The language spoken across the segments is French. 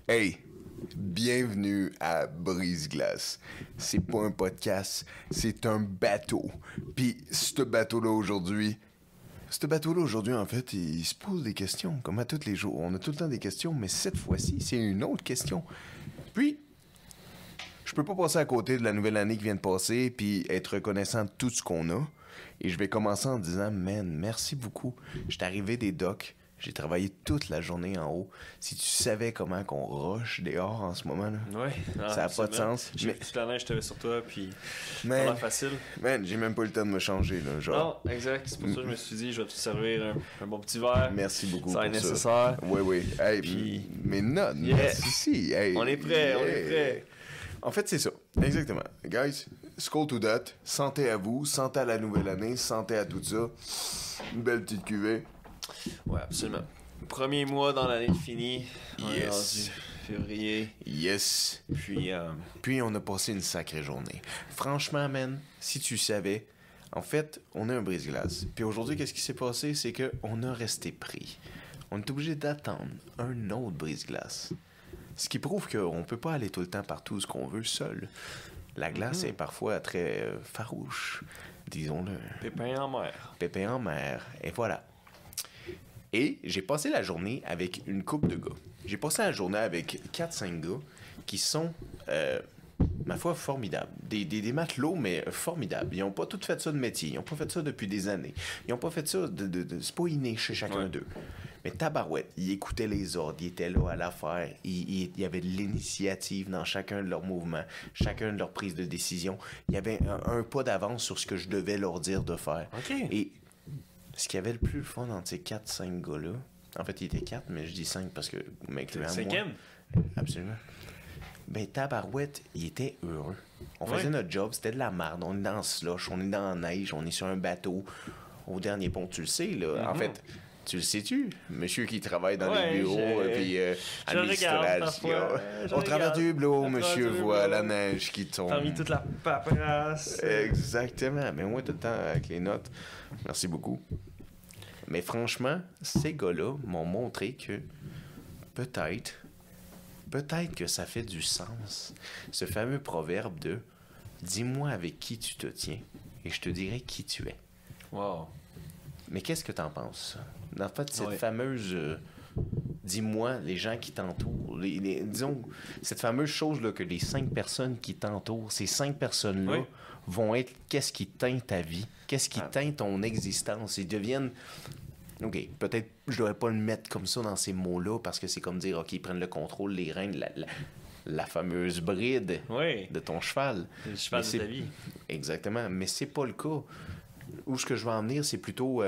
Hey, bienvenue à Brise-Glace. C'est pas un podcast, c'est un bateau. Puis ce bateau-là aujourd'hui, en fait, il se pose des questions, comme à tous les jours. On a tout le temps des questions, mais cette fois-ci, c'est une autre question. Puis, je peux pas passer à côté de la nouvelle année qui vient de passer, puis être reconnaissant de tout ce qu'on a. Et je vais commencer en disant, man, merci beaucoup. J'étais arrivé des docks. J'ai travaillé toute la journée en haut. Si tu savais comment qu'on rush dehors en ce moment, là, ouais, ça n'a pas de sens. J'ai vu toute la neige, j'étais sur toi, puis Man, pas facile. Man, j'ai même pas eu le temps de me changer. Là, genre. Non, exact. C'est pour ça que je me suis dit, je vais te servir un bon petit verre. Merci beaucoup. Ça est pour nécessaire. Ça. Oui. Hey, puis... mais non, yeah. merci. Hey, on est prêt, on est prêt. En fait, c'est ça. Exactement. Guys, skull to that. Santé à vous, santé à la nouvelle année, santé à tout ça. Une belle petite cuvée. Ouais, absolument. Premier mois dans l'année finie. On est Yes. rendu février. Yes. Puis, on a passé une sacrée journée. Franchement, man, si tu savais, en fait, on a un brise-glace. Puis aujourd'hui, qu'est-ce qui s'est passé? C'est qu'on a resté pris. On est obligé d'attendre un autre brise-glace. Ce qui prouve qu'on peut pas aller tout le temps partout ce qu'on veut seul. La glace est parfois très farouche, disons-le. pépin en mer. Pépin en mer, et voilà. Et j'ai passé la journée avec une couple de gars. J'ai passé la journée avec 4-5 gars qui sont, ma foi, formidables. Des matelots, mais formidables. Ils n'ont pas tout fait ça de métier. Ils n'ont pas fait ça depuis des années. Ils n'ont pas fait ça c'est pas inné chez chacun d'eux. Mais tabarouette, ils écoutaient les ordres. Ils étaient là à l'affaire. Il y avait de l'initiative dans chacun de leurs mouvements, chacun de leurs prises de décision. Il y avait un pas d'avance sur ce que je devais leur dire de faire. OK. Et ce qui avait le plus fun entre ces 4-5 gars-là, en fait, il était 4, mais je dis 5 parce que m'incluant moi. Cinquième? Absolument. Ben, tabarouette, il était heureux. On faisait notre job, c'était de la merde. On est dans le slush, on est dans la neige, on est sur un bateau. Au dernier pont, tu le sais, là. En fait, tu le sais-tu? Monsieur qui travaille dans les bureaux, puis administration. Au travers du hublot, monsieur voit la neige qui tombe. Parmi toute la paperasse. Exactement. Mais moi, tout le temps, avec les notes. Merci beaucoup. Mais franchement, ces gars-là m'ont montré que peut-être que ça fait du sens. Ce fameux proverbe de « Dis-moi avec qui tu te tiens, et je te dirai qui tu es. » Wow. Mais qu'est-ce que t'en penses? En fait, cette fameuse dis-moi, les gens qui t'entourent, disons, cette fameuse chose-là que les 5 personnes qui t'entourent, ces 5 personnes-là vont être qu'est-ce qui teint ta vie, qu'est-ce qui teint ton existence. Ils deviennent... OK, peut-être je devrais pas le mettre comme ça dans ces mots-là parce que c'est comme dire, OK, ils prennent le contrôle, les rênes, la fameuse bride de ton cheval. Le cheval de ta vie. Exactement, mais c'est pas le cas. Où ce que je veux en venir, c'est plutôt...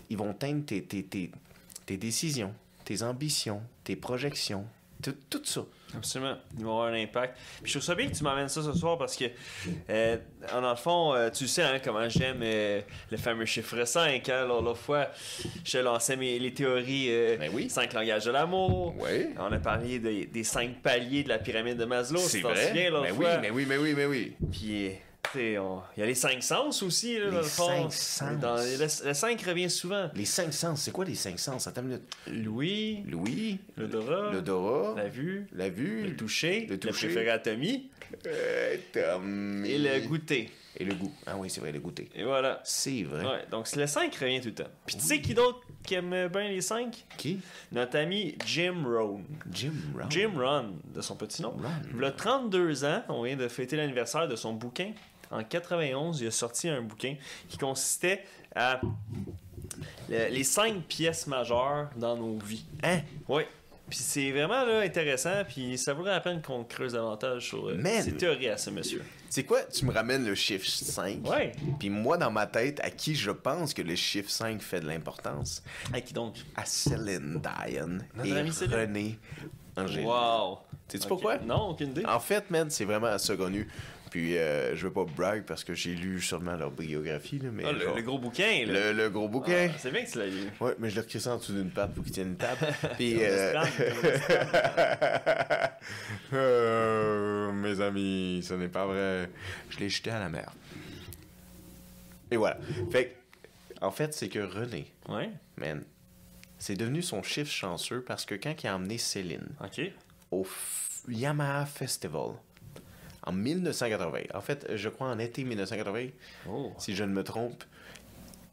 ils vont teindre tes décisions, tes ambitions, tes projections, tout ça. Absolument. Ils vont avoir un impact. Puis je trouve ça bien que tu m'amènes ça ce soir parce que, dans le fond, tu sais comment j'aime le fameux chiffre 5. Hein? L'autre fois, je lançais les théories 5 langages de l'amour. Oui. On a parlé des 5 paliers de la pyramide de Maslow. C'est vrai. Souviens, l'autre fois. Mais oui. Puis... il y a les 5 sens aussi, là, dans le fond. 5 sens. Le 5 revient souvent. Les 5 sens, c'est quoi les 5 sens? Attends une minute. L'ouïe, l'odorat, la vue, le toucher, le préféré à Tommy, Tommy. et le goûter. Et le goût. Ah oui, c'est vrai, le goûter. Et voilà. C'est vrai. Ouais, donc le 5 revient tout le temps. Puis tu sais qui d'autre qui aime bien les 5? Qui? Notre ami Jim Rohn. Jim Rohn, de son petit nom. Il a 32 ans, on vient de fêter l'anniversaire de son bouquin. En 91, il a sorti un bouquin qui consistait à les 5 pièces majeures dans nos vies. Hein? Oui. Puis c'est vraiment là, intéressant, puis ça vaudrait la peine qu'on creuse davantage sur ces théories à ce monsieur. C'est quoi? Tu me ramènes le chiffre 5. Ouais. Puis moi, dans ma tête, à qui je pense que le chiffre 5 fait de l'importance? À qui donc? À Céline Dion Notre et amie Céline? René Angélil. Wow! Sais-tu pourquoi? Non, aucune idée. En fait, man, c'est vraiment assez connu. Puis, je veux pas brag parce que j'ai lu sûrement leur biographie. Là, mais le gros bouquin. Là. Le gros bouquin. C'est bien que tu l'as lu. Ouais, mais je l'ai recrissé en dessous d'une patte pour qu'il tienne une table. Puis, mes amis, ce n'est pas vrai. Je l'ai jeté à la mer. Et voilà. Fait que, en fait, c'est que René, ouais. Man, c'est devenu son chiffre chanceux parce que quand il a emmené Céline, OK. au Yamaha Festival en 1980. En fait, je crois en été 1980, si je ne me trompe.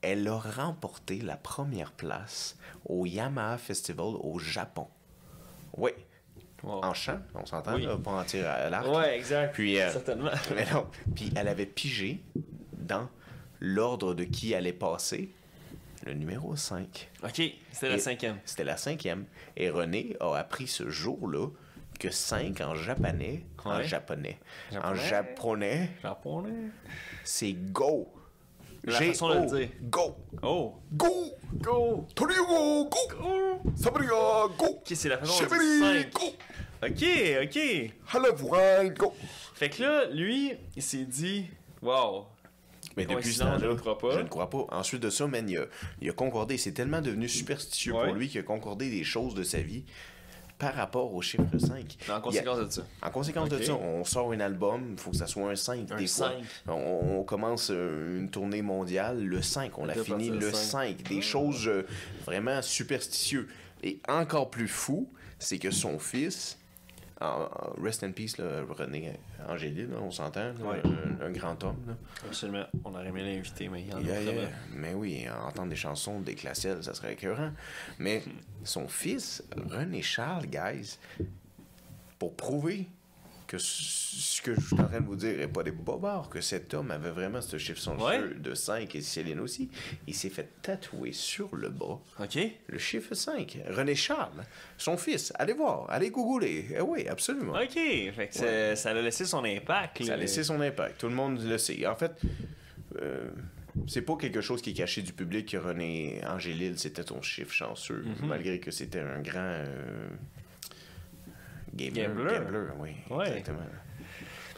Elle a remporté la première place au Yamaha Festival au Japon. Oui. Wow. En chant, on s'entend, là, pas en tir à l'arc. Ouais, exact. Puis, certainement. Mais non. Puis elle avait pigé dans l'ordre de qui allait passer le numéro 5. OK, c'était la 5e. C'était la 5e. Et René a appris ce jour-là que 5 en japonais, en japonais, c'est go. La façon de le dire. Go. Oh. Go. Go. Torigo. Go. Sabriga. Go. OK, c'est la façon de Chevalier. dire 5. Go. OK. Halavouin. Go. Fait que là, lui, il s'est dit, wow. Mais depuis ce temps-là, je ne crois pas. Ensuite de ça, man, il a concordé. C'est tellement devenu superstitieux pour lui qu'il a concordé des choses de sa vie par rapport au chiffre 5. En conséquence de ça. En conséquence de ça, on sort un album, il faut que ça soit un 5. Un des 5. fois. On commence une tournée mondiale, le 5. On l'a fini le 5. Des choses vraiment superstitieuses. Et encore plus fou, c'est que son fils, rest in peace, là, René Angélil, là, on s'entend, là, un grand homme. Là. Absolument. On aurait aimé l'inviter, mais il y en a vraiment. Mais oui, entendre des chansons des Classel, ça serait écœurant. Mais son fils, René Charles, guys, pour prouver que ce que je suis en train de vous dire n'est pas des bobards, que cet homme avait vraiment ce chiffre somptueux de 5, et Céline aussi, il s'est fait tatouer sur le bras le chiffre 5. René Charles, son fils, allez voir, allez googler. Oui, absolument. OK, fait que ça a laissé son impact. Ça a laissé son impact, tout le monde le sait. En fait, c'est pas quelque chose qui est caché du public que René Angélil, c'était ton chiffre chanceux, malgré que c'était un grand... Gambler, oui, exactement.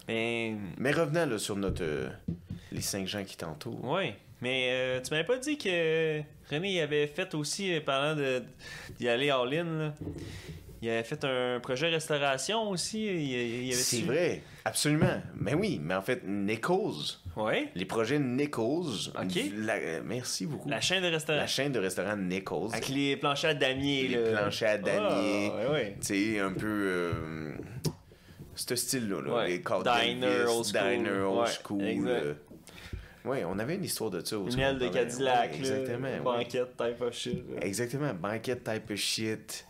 Mais revenant là, sur les 5 gens qui t'entourent. Oui, mais tu m'avais pas dit que René il avait fait aussi, parlant d'y aller all-in, là, il avait fait un projet restauration aussi. C'est vrai, absolument. Mais oui, mais en fait, Nichols. Oui. Les projets Nichols. OK. Merci beaucoup. La chaîne de restaurant. La chaîne de restaurant Nichols. Avec les planchers à damier. Les planchers à damier. Ouais. Tu sais, un peu... ce style-là. Là, ouais. Les Carl Diner, Davis, old school. Diner, old school. Ouais, on avait une histoire de ça aussi. Une aile de Cadillac. Ouais, exactement. Banquette type of shit. Exactement. Banquette type of shit.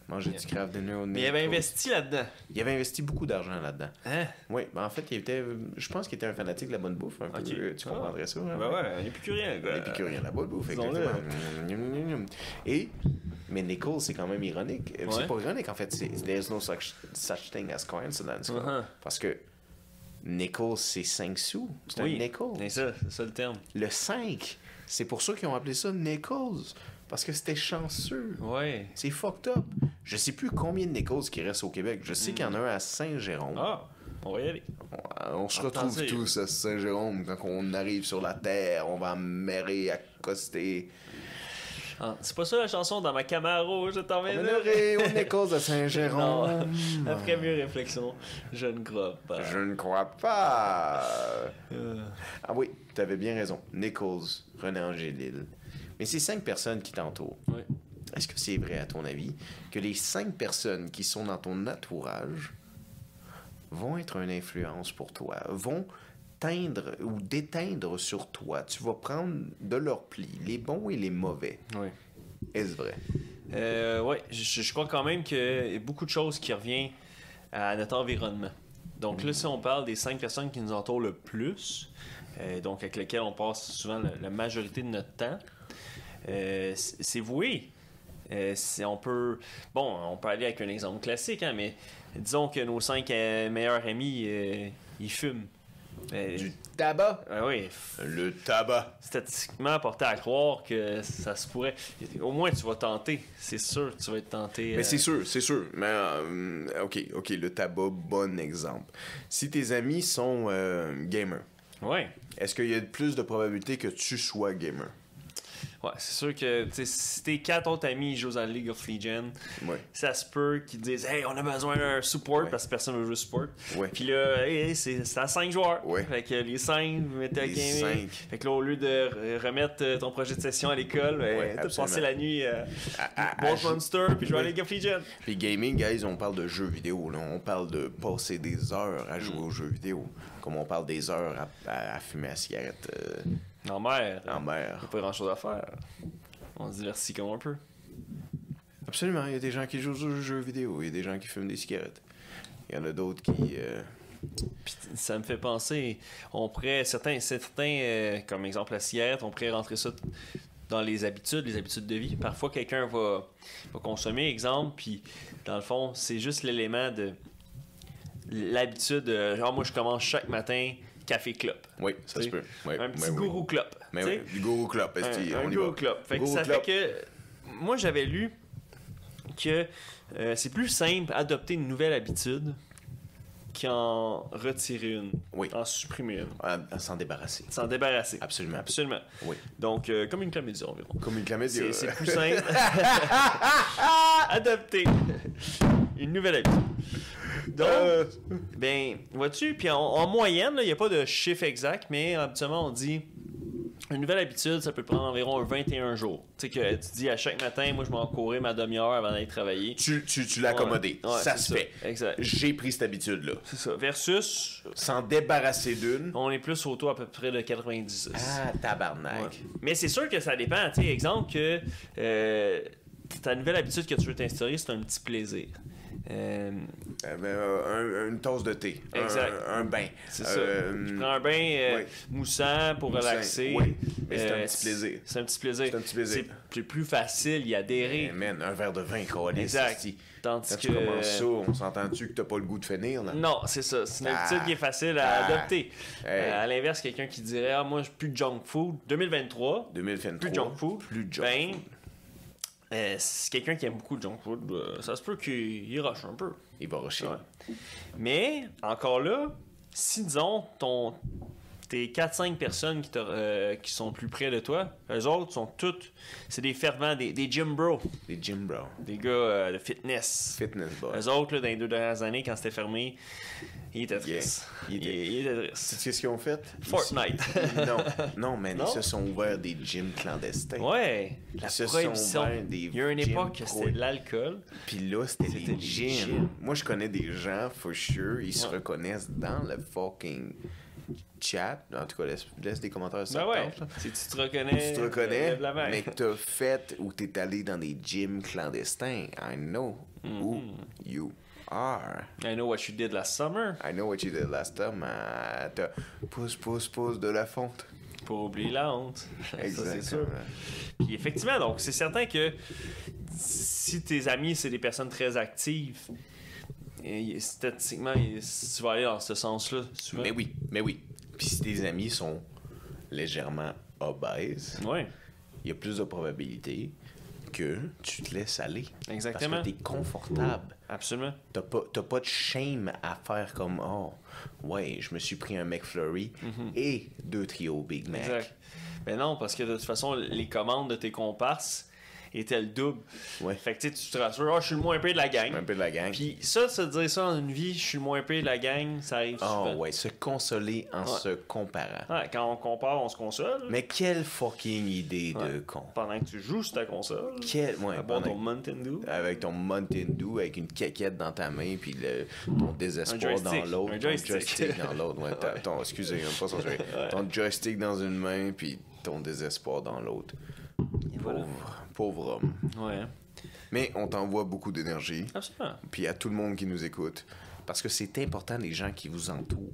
Manger du craft dinner au nez. Mais il avait investi là-dedans. Il avait investi beaucoup d'argent là-dedans. Hein? Oui, ben en fait, je pense qu'il était un fanatique de la bonne bouffe. Un peu, tu comprendrais ça. Hein? Ben ouais, un épicurien. Un épicurien de la bonne bouffe, exactement. Mais Nichols, c'est quand même ironique. Ouais. C'est pas ironique, en fait. There's no such thing as coincidence. Parce que Nichols, c'est 5 sous. C'est un nickel. C'est ça le terme. Le 5, c'est pour ça qu'ils ont appelé ça Nichols. Parce que c'était chanceux. Ouais. C'est fucked up. Je sais plus combien de Nichols qui restent au Québec. Je sais qu'il y en a un à Saint-Jérôme. Ah, on va y aller. On se retrouve tous à Saint-Jérôme. Quand on arrive sur la terre, on va mairer, accoster. Ah, c'est pas ça la chanson dans ma Camaro, je t'emmène. On est Nichols à Saint-Jérôme. Après mieux réflexion, je ne crois pas. Je ne crois pas. Ah oui, tu avais bien raison. Nichols, René Angélil. Mais ces 5 personnes qui t'entourent, est-ce que c'est vrai, à ton avis, que les 5 personnes qui sont dans ton entourage vont être une influence pour toi, vont teindre ou déteindre sur toi? Tu vas prendre de leurs plis, les bons et les mauvais. Oui. Est-ce vrai? Oui, je crois quand même qu'il y a beaucoup de choses qui reviennent à notre environnement. Donc là, si on parle des 5 personnes qui nous entourent le plus, donc avec lesquelles on passe souvent la majorité de notre temps, c'est voué. On peut aller avec un exemple classique, hein, mais disons que nos 5 meilleurs amis, ils fument. Du tabac? Oui. Le tabac. Statistiquement, porté à croire que ça se pourrait. Au moins, tu vas tenter. C'est sûr, tu vas être tenté. Mais c'est sûr. Mais, OK, le tabac, bon exemple. Si tes amis sont gamers, ouais. Est-ce qu'il y a plus de probabilité que tu sois gamer? Ouais, c'est sûr que si tes 4 autres amis jouent à League of Legends, ça se peut qu'ils disent hey, on a besoin d'un support parce que personne ne veut jouer support. Puis là, hey, c'est à 5 joueurs. Fait que les 5, vous mettez à gaming. Fait que là, au lieu de remettre ton projet de session à l'école, t'as passé la nuit à Monster puis jouer à League of Legends. Puis gaming, guys, on parle de jeux vidéo. Là. On parle de passer des heures à jouer aux jeux vidéo. Comme on parle des heures à fumer la cigarette. En mer. En mer. Il n'y a pas grand chose à faire. On se divertit comme un peu. Absolument. Il y a des gens qui jouent aux jeux vidéo. Il y a des gens qui fument des cigarettes. Il y en a d'autres qui... Puis ça me fait penser... On pourrait... Certains comme exemple la cigarette, on pourrait rentrer ça dans les habitudes de vie. Parfois, quelqu'un va consommer, exemple, puis dans le fond, c'est juste l'élément de... L'habitude, genre moi je commence chaque matin café clope. Oui, ça se peut. Un petit gourou clope. Du gourou clope. Un gourou clope. Fait que ça fait que moi j'avais lu que c'est plus simple d'adopter une nouvelle habitude qu'en retirer une. Oui. En supprimer une. S'en débarrasser. S'en débarrasser. Absolument. Absolument. Oui. Donc, comme une chlamydia environ. Comme une chlamydia. C'est plus simple. Adopter une nouvelle habitude. Donc, ben, vois-tu, puis en moyenne, il n'y a pas de chiffre exact, mais habituellement, on dit une nouvelle habitude, ça peut prendre environ 21 jours. Tu sais, que tu dis à chaque matin, moi, je m'en courais ma demi-heure avant d'aller travailler. Tu l'as accommodé. Ça se fait. Exact. J'ai pris cette habitude-là. C'est ça. Versus. S'en débarrasser d'une. On est plus autour à peu près de 90. Ah, tabarnak. Ouais. Mais c'est sûr que ça dépend. Tu sais, exemple que ta nouvelle habitude que tu veux t'instaurer, c'est un petit plaisir. Une tasse de thé. Exact. Un bain. C'est ça. Je prends un bain moussant pour relaxer. Oui. Mais c'est un petit plaisir. C'est un petit plaisir. C'est un petit plaisir. C'est plus facile y adhérer. Man, un verre de vin, câlisse. Exact. Tandis quand tu commences ça, on s'entend-tu que t'as pas le goût de finir, là? Non, c'est ça. C'est une habitude qui est facile à adopter. À l'inverse, quelqu'un qui dirait moi, plus de junk food. 2023. Plus de junk food. C'est quelqu'un qui aime beaucoup le junk food, ça se peut qu'il rush un peu. Il va rusher. Ouais. Mais, encore là, si disons tes 4-5 personnes qui sont plus près de toi, eux autres sont toutes, c'est des fervents, des gym bros. Des gym bros. Des gars de fitness. Fitness boys. Eux autres, là, dans les 2 dernières années, quand c'était fermé, ils étaient tristes. Ils étaient tristes. Tu sais ce qu'ils ont fait? Fortnite. Non, man, ils se sont ouverts des gyms clandestins. Ouais. Ils se sont ouverts des Il y a une époque que c'était de l'alcool. Puis là, c'était des gyms. Moi, je connais des gens, for sure, ils se reconnaissent dans le fucking chat. En tout cas, laisse des commentaires sur ouais. Si tu te reconnais, mais que t'as fait ou t'es allé dans des gyms clandestins. I know who you are. I know what you did last summer. I know what you did last summer. T'as pousse de la fonte. Pour oublier la honte. Exactement. Ça, c'est sûr. Puis effectivement, donc c'est certain que si tes amis, c'est des personnes très actives, et statistiquement, tu vas aller dans ce sens-là. Mais oui. Puis si tes amis sont légèrement obèses, il y a plus de probabilités que tu te laisses aller. Exactement. Parce que t'es confortable. Absolument. T'as pas de shame à faire comme « Oh, ouais, je me suis pris un McFlurry et 2 trios Big Mac. » Exact. Mais non, parce que de toute façon, les commandes de tes comparses était le double. Ouais. Fait que tu te rassures, je suis le moins payé de la gang. Je suis le moins payé de la gang. Puis ça, se dire ça en une vie, je suis le moins payé de la gang, ça arrive souvent. Ouais, se consoler en se comparant. Ouais, quand on compare, on se console. Mais quelle fucking idée de con. Pendant que tu joues sur ta console. Pendant ton Mountain Dew. Avec ton Mountain Dew, avec une caquette dans ta main, puis ton désespoir dans l'autre. Ton joystick dans l'autre. Ouais, excusez, pas censuré. Ton joystick dans une main, puis ton désespoir dans l'autre. Pauvre homme. Ouais. Mais on t'envoie beaucoup d'énergie. Absolument. Puis à tout le monde qui nous écoute. Parce que c'est important, les gens qui vous entourent.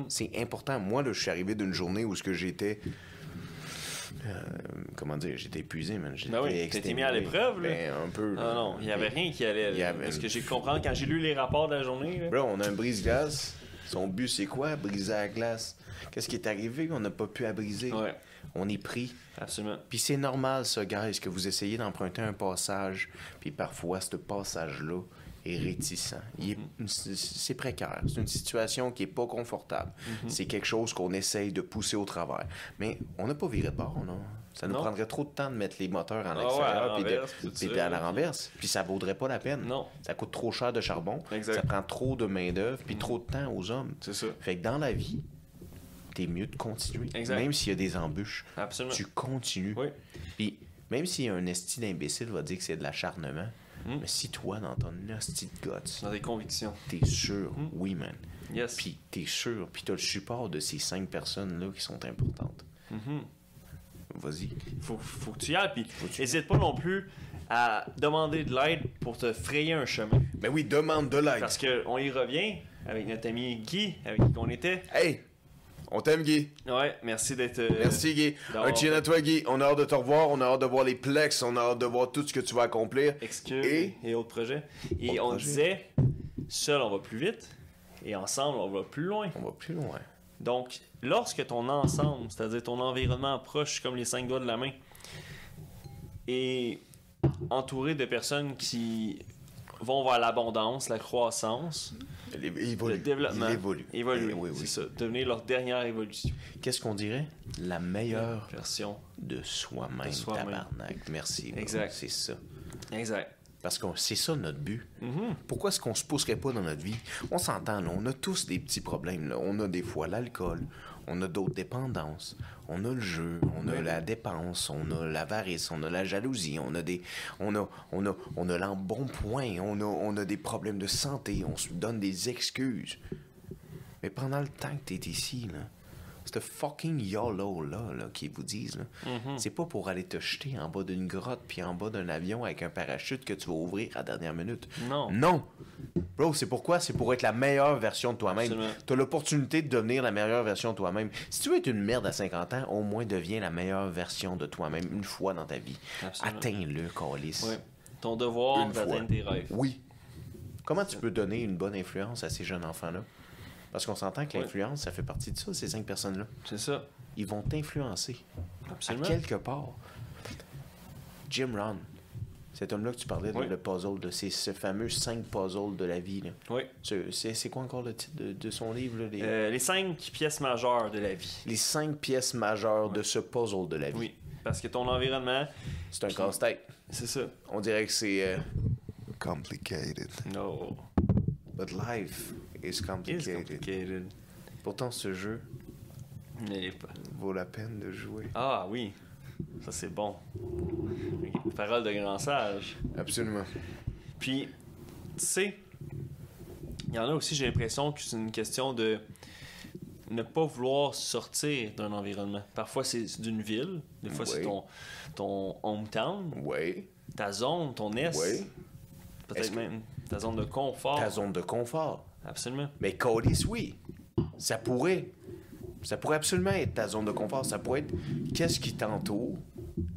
C'est important. Moi, là, je suis arrivé d'une journée où j'étais... comment dire? J'étais épuisé, man. T'étais mis à l'épreuve, là? Un peu. Non, il n'y avait rien qui allait. Parce que j'ai compris quand j'ai lu les rapports de la journée. Là. Bro, on a un brise-glace. Son but, c'est quoi? Briser la glace. Qu'est-ce qui est arrivé? On n'a pas pu la briser. Ouais. On est pris. Absolument. Puis c'est normal, ça, guys, que vous essayez d'emprunter un passage, puis parfois, ce passage-là, est réticent. C'est précaire. C'est une situation qui est pas confortable. C'est quelque chose qu'on essaye de pousser au travers. Mais on n'a pas viré de bord, non? Ça nous prendrait trop de temps de mettre les moteurs en extérieur puis à la renverse. Puis ça vaudrait pas la peine. Non. Ça coûte trop cher de charbon. Exact. Ça prend trop de main-d'œuvre puis trop de temps aux hommes. C'est ça. Fait que dans la vie, t'es mieux de continuer. Exact. Même s'il y a des embûches. Absolument. Tu continues. Oui. Puis même s'il y a un esti d'imbécile va dire que c'est de l'acharnement, mais si toi, dans ton esti de guts, Dans des convictions. t'es sûr, oui, man. Yes. Puis t'es sûr, puis t'as le support de ces 5 personnes-là qui sont importantes. Vas-y. Faut que tu y ailles, puis n'hésite pas non plus à demander de l'aide pour te frayer un chemin. Ben oui, demande de l'aide. Parce qu'on y revient avec notre ami Guy, avec qui on était. Hey! On t'aime, Guy. Ouais, merci d'être... Merci, Guy. Un chien à toi, Guy. On a hâte de te revoir. On a hâte de voir les plex. On a hâte de voir tout ce que tu vas accomplir. Excuse et autres projets. Et Autres on projets. disait, seul on va plus vite, et ensemble on va plus loin. On va plus loin. Donc, lorsque ton ensemble, c'est-à-dire ton environnement proche comme les 5 doigts de la main, est entouré de personnes qui vont vers l'abondance, la croissance, Il évolue. le développement, Il évolue. évoluer, Oui, oui. c'est ça, devenir leur dernière évolution. Qu'est-ce qu'on dirait? La meilleure Version. de soi-même, De soi-même. tabarnak. Merci. bro. Exact. C'est ça. Exact. Parce que c'est ça notre but. Mm-hmm. Pourquoi est-ce qu'on se pousserait pas dans notre vie? On s'entend, là. On a tous des petits problèmes, là. On a des fois l'alcool. On a d'autres dépendances. On a le jeu. On a la dépense. On a l'avarice. On a la jalousie. On a des... On a l'embonpoint. On a des problèmes de santé. On se donne des excuses. Mais pendant le temps que t'es ici, là, ce fucking YOLO-là qui vous disent, là, c'est pas pour aller te jeter en bas d'une grotte puis en bas d'un avion avec un parachute que tu vas ouvrir à la dernière minute. Non. Non! Bro, c'est pourquoi? C'est pour être la meilleure version de toi-même. Absolument. T'as l'opportunité de devenir la meilleure version de toi-même. Si tu veux être une merde à 50 ans, au moins deviens la meilleure version de toi-même une fois dans ta vie. Absolument. Atteins-le, Calis. Ouais. Ton devoir Une fois. d'atteindre tes rêves. Oui. Comment tu peux donner une bonne influence à ces jeunes enfants-là? Parce qu'on s'entend que l'influence, ça fait partie de ça, ces 5 personnes-là. C'est ça. Ils vont t'influencer. Absolument. À quelque part. Jim Rohn, cet homme-là que tu parlais, Oui. le puzzle, c'est ce fameux 5 puzzles de la vie. Là. Oui. C'est quoi encore le titre de son livre? Là, Les 5 pièces majeures de la vie. les 5 pièces majeures de ce puzzle de la vie. Oui. Parce que ton environnement, C'est un casse-tête. c'est ça. On dirait que c'est... complicated. No. But life is It's complicated. complicated. Pourtant, ce jeu Mais pas. vaut la peine de jouer. Ah oui. Ça, c'est bon. Parole de grand sage. Absolument. Puis, tu sais, il y en a aussi, j'ai l'impression que c'est une question de ne pas vouloir sortir d'un environnement. Parfois, c'est d'une ville. Des fois, c'est Oui. ton hometown, Oui. ta zone, ton est. Oui. Peut-être Est-ce que- même ta zone de confort. Ta zone de confort. Absolument. Mais Cody, oui. Ça pourrait. Ça pourrait absolument être ta zone de confort. Ça pourrait être qu'est-ce qui t'entoure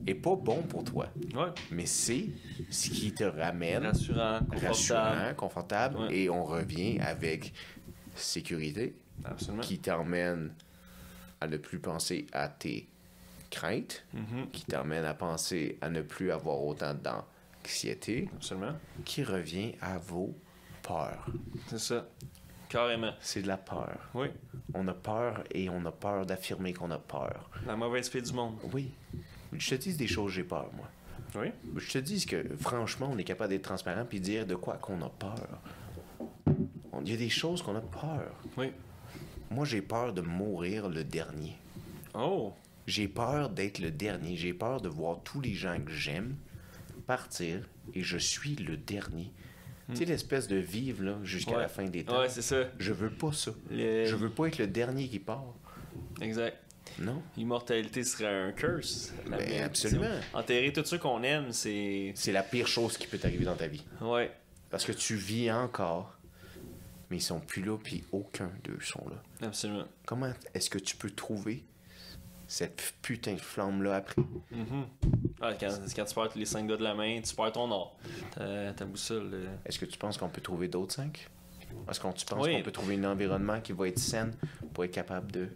est pas bon pour toi. Ouais. Mais c'est ce qui te ramène Rassurant, confortable. rassurant, confortable. Ouais. Et on revient avec sécurité Absolument. qui t'emmène à ne plus penser à tes craintes, Mhm. qui t'emmène à penser à ne plus avoir autant d'anxiété, Absolument. qui revient à vos peurs. C'est ça. Carrément. C'est de la peur. Oui. On a peur et on a peur d'affirmer qu'on a peur. La mauvaise fée du monde. Oui. Je te dis des choses, j'ai peur, moi. Oui. Je te dis que, franchement, on est capable d'être transparent puis dire de quoi qu'on a peur. Il y a des choses qu'on a peur. Oui. Moi, j'ai peur de mourir le dernier. Oh. J'ai peur d'être le dernier. J'ai peur de voir tous les gens que j'aime partir et je suis le dernier. Tu sais, l'espèce de vivre là, jusqu'à Ouais. la fin des temps. Ouais, c'est ça. Je veux pas ça. Le- Je veux pas être le dernier qui part. Exact. Non. L'immortalité serait un curse. La Ben, mienne. absolument. Enterrer tous ceux qu'on aime, c'est. C'est la pire chose qui peut t'arriver dans ta vie. Ouais. Parce que tu vis encore, mais ils sont plus là, puis aucun d'eux sont là. Absolument. Comment est-ce que tu peux trouver cette putain de flamme-là après? Ouais, quand tu perds les 5 doigts de la main, tu perds ton or. Ta boussole. Est-ce que tu penses qu'on peut trouver d'autres 5? Est-ce que tu penses Oui. qu'on peut trouver un environnement qui va être sain pour être capable de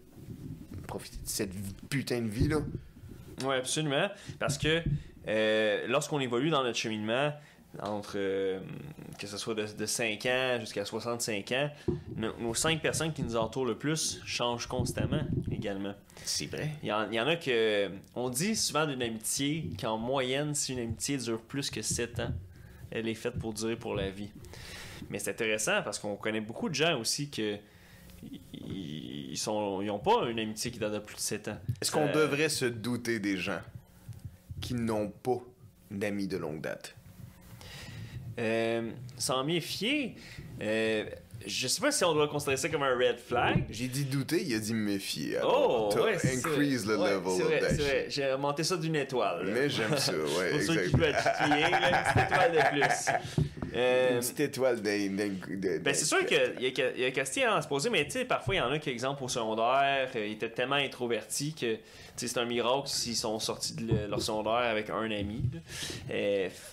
profiter de cette putain de vie-là? Oui, absolument. Parce que lorsqu'on évolue dans notre cheminement, entre que ce soit de 5 ans jusqu'à 65 ans, nos 5 personnes qui nous entourent le plus changent constamment également. C'est vrai. Il y en a que... On dit souvent d'une amitié qu'en moyenne, si une amitié dure plus que 7 ans, elle est faite pour durer pour la vie. Mais c'est intéressant parce qu'on connaît beaucoup de gens aussi que ils n'ont pas une amitié qui date de plus de 7 ans. Est-ce qu'on devrait se douter des gens qui n'ont pas d'amis de longue date? S'en méfier, je sais pas si on doit considérer ça comme un red flag. J'ai dit douter, il a dit méfier. Alors, t'as ouais, increase le level c'est of vrai, that c'est vrai. shit. J'ai remonté ça d'une étoile. Là. Mais j'aime ça, ouais, Pour ceux qui exactement. veulent être là, une petite étoile de plus. Une petite étoile Ben c'est sûr qu'il y a question à se poser, mais tu sais, parfois il y en a qui, exemple, au secondaire, ils étaient tellement introvertis que c'est un miracle s'ils sont sortis de leur secondaire avec un ami.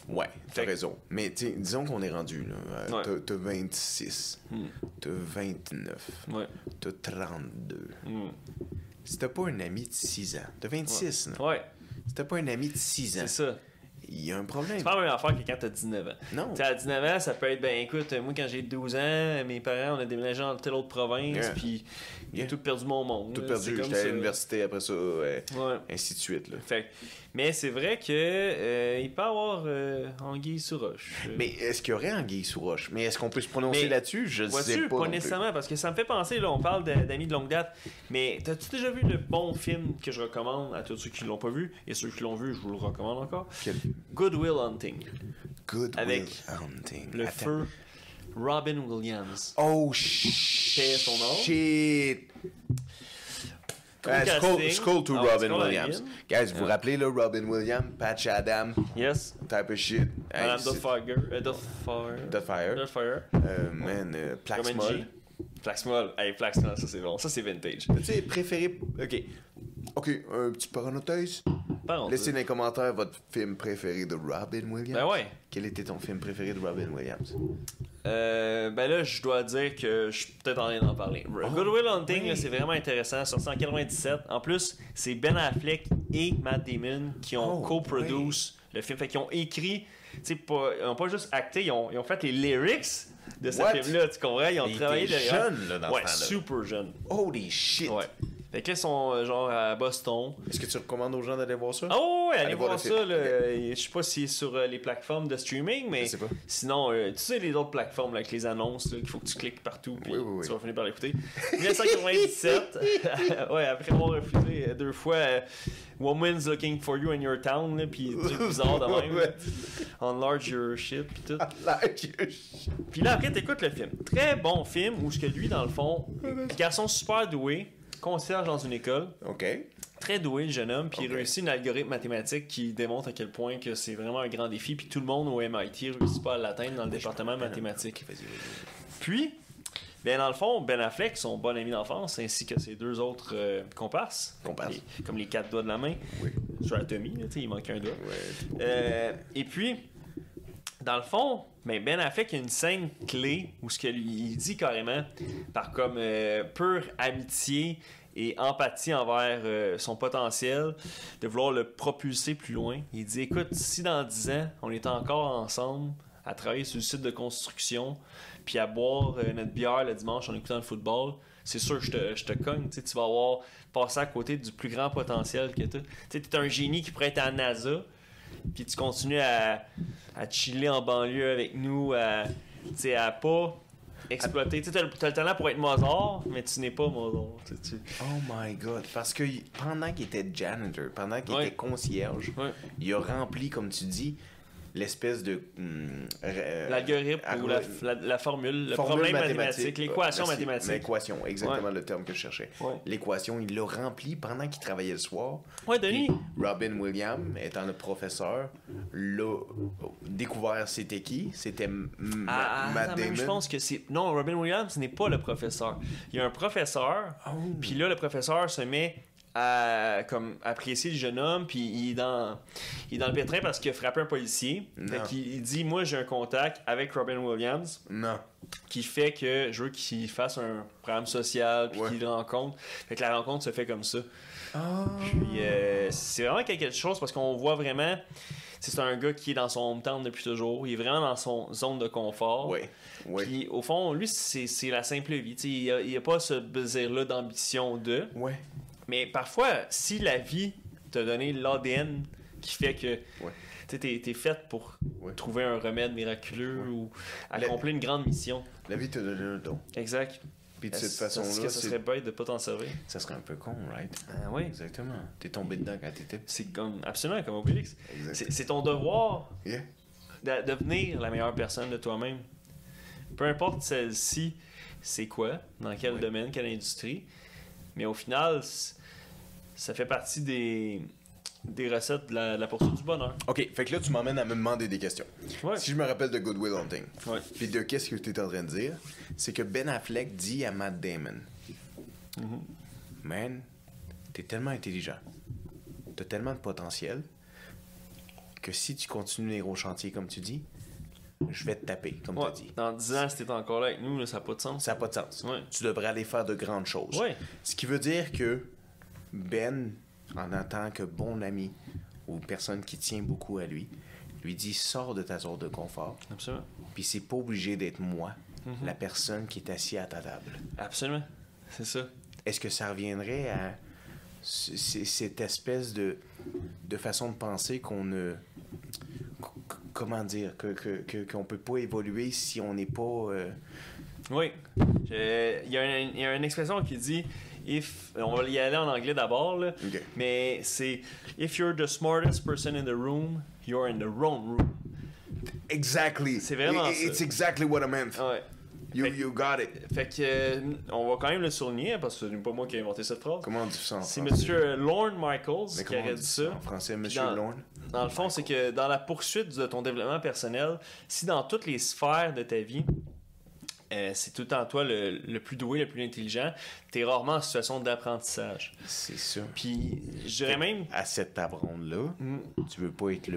Ouais, t'as raison. Mais disons qu'on est rendu, là. T'as 26, t'as 29, t'as 32. Si t'as pas un ami de 6 ans, t'as 26, là. Ouais. Si t'as pas un ami de 6 ans, c'est ça. Il y a un problème. C'est pas la même affaire que quand t'as 19 ans. Non. T'sais, à 19 ans, ça peut être, ben écoute, moi quand j'ai 12 ans, mes parents, on a déménagé dans telle autre province, puis j'ai tout perdu mon monde. Tout là. perdu, j'étais à l'université après ça, ainsi de suite. Là. Fait, mais c'est vrai que il peut y avoir anguille sous roche. Mais est-ce qu'il y aurait anguille sous roche? Mais est-ce qu'on peut se prononcer là-dessus? Je sais pas. Pas nécessairement, parce que ça me fait penser, là, on parle d'amis de longue date, mais t'as-tu déjà vu le bon film que je recommande à tous ceux qui l'ont pas vu, et ceux qui l'ont vu, je vous le recommande encore? Good Will Hunting. Good avec Will Hunting. Le feu Robin Williams. Oh shit! Son nom. Shit! Skull to Robin Williams. Guys, vous vous rappelez, là, Robin Williams, Patch Adam, Yes. type of shit. Madame Doubtfire. Doubtfire. Plaxmol. Plaxmol. Hey, Plaxmol, ça c'est bon. Ça c'est vintage. Tu sais, préféré... OK, un petit parenthèse. Laissez dans les commentaires votre film préféré de Robin Williams. Ben ouais. Quel était ton film préféré de Robin Williams? Ben là, je dois dire que je suis peut-être en train d'en parler. Good Will Hunting, là, c'est vraiment intéressant. Sorti en 97. En plus, c'est Ben Affleck et Matt Damon qui ont co-produce le film. Fait qu'ils ont écrit, tu sais, ils n'ont pas juste acté, ils ont fait les lyrics de ce film-là. Tu comprends? Ils ont travaillé derrière. Jeune, là, dans ce temps-là. Super jeune. Holy shit! Ouais. Fait que là, ils sont genre à Boston. Est-ce que tu recommandes aux gens d'aller voir ça? Oh, ouais, allez voir ça. Je sais pas si c'est sur les plateformes de streaming, mais sinon, tu sais, les autres plateformes là, avec les annonces, qu'il faut que tu cliques partout, puis tu vas finir par l'écouter. 1997, ouais, après avoir refusé 2 fois Woman's Looking for You in Your Town, puis truc bizarre de même. Enlarge Your Shit, puis tout. Puis là, après, t'écoutes le film. Très bon film où ce que lui, dans le fond, garçon super doué, concierge dans une école. OK. Très doué, le jeune homme, puis il réussit un algorithme mathématique qui démontre à quel point que c'est vraiment un grand défi, puis tout le monde au MIT réussit pas à l'atteindre dans le département mathématique. Puis, ben dans le fond, Ben Affleck, son bon ami d'enfance, ainsi que ses 2 autres comparses, comme les 4 doigts de la main, sur la Tommy, il manque un doigt. Et puis, dans le fond, Ben Affleck a une scène clé où ce qu'il dit carrément, par comme pure amitié et empathie envers son potentiel, de vouloir le propulser plus loin. Il dit, écoute, si dans 10 ans, on est encore ensemble à travailler sur le site de construction, puis à boire notre bière le dimanche en écoutant le football, c'est sûr que je te cogne. Tu vas avoir passé à côté du plus grand potentiel que tu as. Tu es un génie qui pourrait être à NASA, puis tu continues à chiller en banlieue avec nous, à pas exploiter. Tu as le talent pour être Mozart, mais tu n'es pas Mozart. Oh my God. Parce que pendant qu'il était janitor, pendant qu'il était concierge, il a rempli, comme tu dis, l'espèce de... l'algorithme ou la formule, le problème mathématique, l'équation mathématique. L'équation, exactement le terme que je cherchais. L'équation, il l'a rempli pendant qu'il travaillait le soir. Ouais, Denis. Robin Williams, étant le professeur, l'a découvert c'était qui. C'était Matt Damon. Je pense que c'est... Non, Robin Williams n'est pas le professeur. Il y a un professeur, puis là, le professeur se met à comme apprécier le jeune homme, puis il est dans le pétrin parce qu'il a frappé un policier. Fait qu'il dit, moi j'ai un contact avec Robin Williams qui fait que je veux qu'il fasse un programme social, puis qu'il le rencontre. Fait que la rencontre se fait comme ça. Puis c'est vraiment quelque chose parce qu'on voit vraiment c'est un gars qui est dans son hometown depuis toujours. Il est vraiment dans son zone de confort. Oui. Puis au fond, lui, c'est la simple vie. Il n'y a pas ce désir-là d'ambition de. Ouais. Mais parfois, si la vie t'a donné l'ADN qui fait que t'es faite pour trouver un remède miraculeux ou accomplir une grande mission. La vie t'a donné un don. Exact. Puis de cette façon-là, est-ce que ça serait bête de pas t'en servir? Ça serait un peu con, right? Ah oui. Exactement. T'es tombé dedans quand t'étais petit. C'est comme, absolument, comme Obélix. Exact. C'est ton devoir Yeah. de devenir la meilleure personne de toi-même. Peu importe celle-ci, c'est quoi, dans quel domaine, quelle industrie. Mais au final, ça fait partie des recettes de la poursuite du bonheur. OK, fait que là, tu m'emmènes à me demander des questions. Ouais. Si je me rappelle de Good Will Hunting, Ouais. puis de qu'est-ce que tu es en train de dire, c'est que Ben Affleck dit à Matt Damon, Man, t'es tellement intelligent, t'as tellement de potentiel, que si tu continues les gros chantiers comme tu dis, je vais te taper, comme tu as dit. Dans 10 ans, si t'es encore là avec nous, là, ça n'a pas de sens. Ça n'a pas de sens. Ouais. Tu devrais aller faire de grandes choses. Ouais. Ce qui veut dire que Ben, en tant que bon ami ou personne qui tient beaucoup à lui dit sors de ta zone de confort. Absolument. Puis c'est pas obligé d'être moi, la personne qui est assise à ta table. Absolument. C'est ça. Est-ce que ça reviendrait à cette espèce de façon de penser qu'on ne... Comment dire? Qu'on peut pas évoluer si on n'est pas... Oui. Il y a une expression qui dit on va y aller en anglais d'abord, là, OK. mais c'est If you're the smartest person in the room, you're in the wrong room. Exactly. C'est vraiment ça. It's exactly what I meant. Ouais. You got it. Fait que on va quand même le souligner parce que c'est pas moi qui ai inventé cette phrase. Comment on dit ça en C'est français? M. Lorne Michaels Mais qui comment on aurait dit dit ça ça. en français, M. Puis dans- Lorne? Dans le fond, c'est que dans la poursuite de ton développement personnel, si dans toutes les sphères de ta vie, c'est tout le temps toi le plus doué, le plus intelligent, t'es rarement en situation d'apprentissage. C'est ça. Puis, je dirais même... À cette table ronde-là, tu veux pas être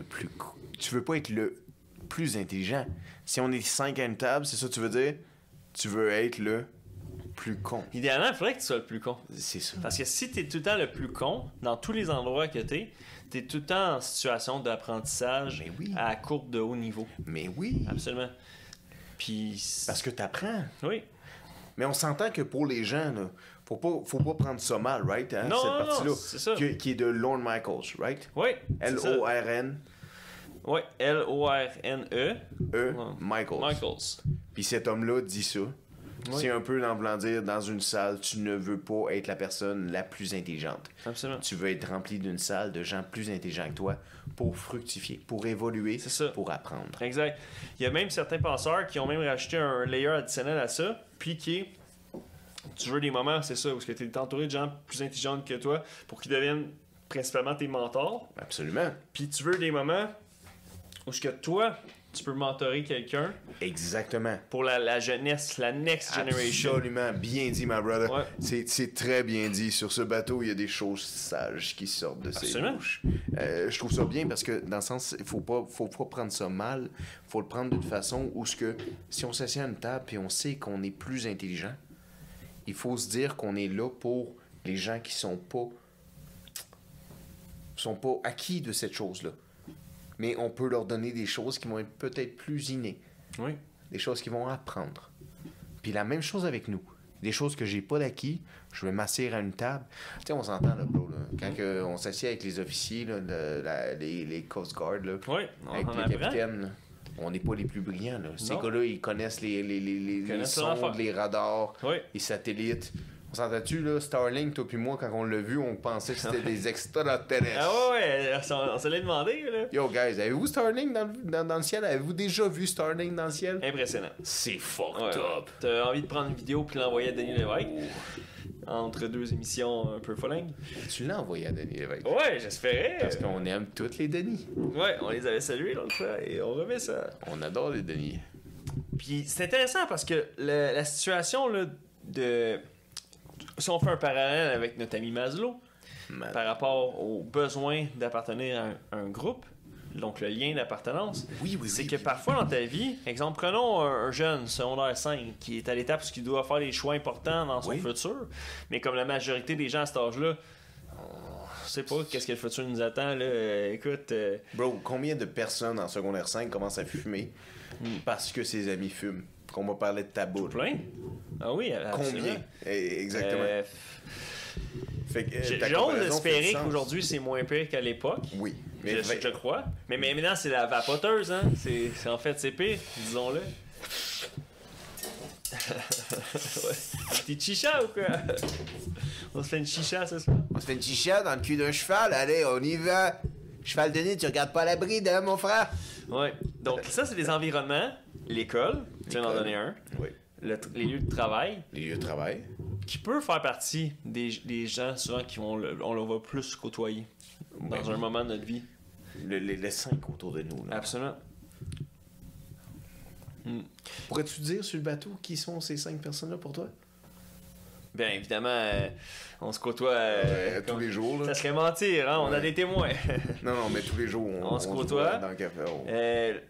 tu veux pas être le plus intelligent. Si on est 5 à une table, c'est ça que tu veux dire? Tu veux être le plus con. Idéalement, il faudrait que tu sois le plus con. C'est ça. Parce que si t'es tout le temps le plus con, dans tous les endroits que t'es tout le temps en situation d'apprentissage Mais oui. à courbe de haut niveau. Mais oui. Absolument. Puis... Parce que t'apprends. Oui. Mais on s'entend que pour les gens, là, faut pas prendre ça mal, right? Hein, Non, cette non, partie-là. non, c'est ça. Qui est de Lorne Michaels, right? Oui. c'est ça. L-O-R-N-E, Oui, L-O-R-N-E. Michaels. Michaels. Puis cet homme-là dit ça. Oui. C'est un peu dans voulant dire, dans une salle, tu ne veux pas être la personne la plus intelligente. Absolument. Tu veux être rempli d'une salle de gens plus intelligents que toi pour fructifier, pour évoluer, C'est ça. pour apprendre. Exact. Il y a même certains penseurs qui ont même rajouté un layer additionnel à ça, puis qui est, tu veux des moments, c'est ça, où tu es entouré de gens plus intelligents que toi pour qu'ils deviennent principalement tes mentors, Absolument. puis tu veux des moments où ce que toi, tu peux mentorer quelqu'un Exactement. pour la jeunesse, la next generation. Absolument. Bien dit, my brother. Ouais. C'est très bien dit. Sur ce bateau, il y a des choses sages qui sortent de ses Absolument. bouches. Je trouve ça bien parce que, dans le sens, il faut pas prendre ça mal. Faut le prendre d'une façon où, si on s'assied à une table et on sait qu'on est plus intelligent, il faut se dire qu'on est là pour les gens qui sont pas acquis de cette chose-là. Mais on peut leur donner des choses qui vont être peut-être plus innées. Oui. Des choses qu'ils vont apprendre. Puis la même chose avec nous. Des choses que j'ai pas d'acquis, je vais m'asseoir à une table. Tu sais, on s'entend, là, bro. Là. Quand on s'assied avec les officiers, là, les Coast Guard, là, Oui, avec on les apprend. capitaines, là, on n'est pas les plus brillants. Là. Ces Non. gars-là, ils connaissent les connaissent leur affaire. sondes, les radars, Oui. les satellites. On s'entend-tu, là, Starlink, toi puis moi, quand on l'a vu, on pensait que c'était des extraterrestres. Ah ouais, on se l'a demandé, là. Yo, guys, avez-vous Starlink dans le ciel? Avez-vous déjà vu Starlink dans le ciel? Impressionnant. C'est fucked Ouais. up. T'as envie de prendre une vidéo puis l'envoyer à Denis Lévesque entre deux émissions un peu follingues? Tu l'as envoyé à Denis Lévesque. Ouais, j'espérais. Parce qu'on aime toutes les Denis. Ouais, on les avait salués l'autre fois et on remet ça. On adore les Denis. Puis c'est intéressant parce que la situation là, de. Si on fait un parallèle avec notre ami Maslow, par rapport au besoin d'appartenir à un groupe, donc le lien d'appartenance, Oui, c'est que parfois dans ta vie, exemple, prenons un jeune secondaire 5 qui est à l'étape où il doit faire des choix importants dans son Oui. futur, mais comme la majorité des gens à cet âge-là, Je sais pas qu'est-ce que le futur nous attend, là. Écoute... Bro, combien de personnes en secondaire 5 commencent à fumer parce que ses amis fument? Qu'on m'a parlé de tabac. Plein? Ah oui, absolument. Combien? Exactement. Fait que, J'ai ta honte comparaison d'espérer fait du sens. qu'aujourd'hui c'est moins pire qu'à l'époque. Oui. Je crois. Mais maintenant c'est la vapoteuse, hein. C'est en fait c'est pire, disons-le. Ouais. Un petit chicha ou quoi? On se fait une chicha ce soir? On se fait une chicha dans le cul d'un cheval, allez, on y va. Cheval de nid, tu regardes pas la bride, hein, mon frère? Ouais. Donc ça c'est les environnements, l'école, tu viens d'en donner un. Oui. Les lieux de travail. Les lieux de travail. Qui peut faire partie des gens souvent qui on le voit plus côtoyer dans un moment de notre vie. Les 5 autour de nous. Là. Absolument. Pourrais-tu dire sur le bateau qui sont ces 5 personnes-là pour toi? Bien évidemment, on se côtoie tous les jours. Là. Ça serait mentir, hein? On a des témoins. Non, mais tous les jours, on se côtoie. Dans le café.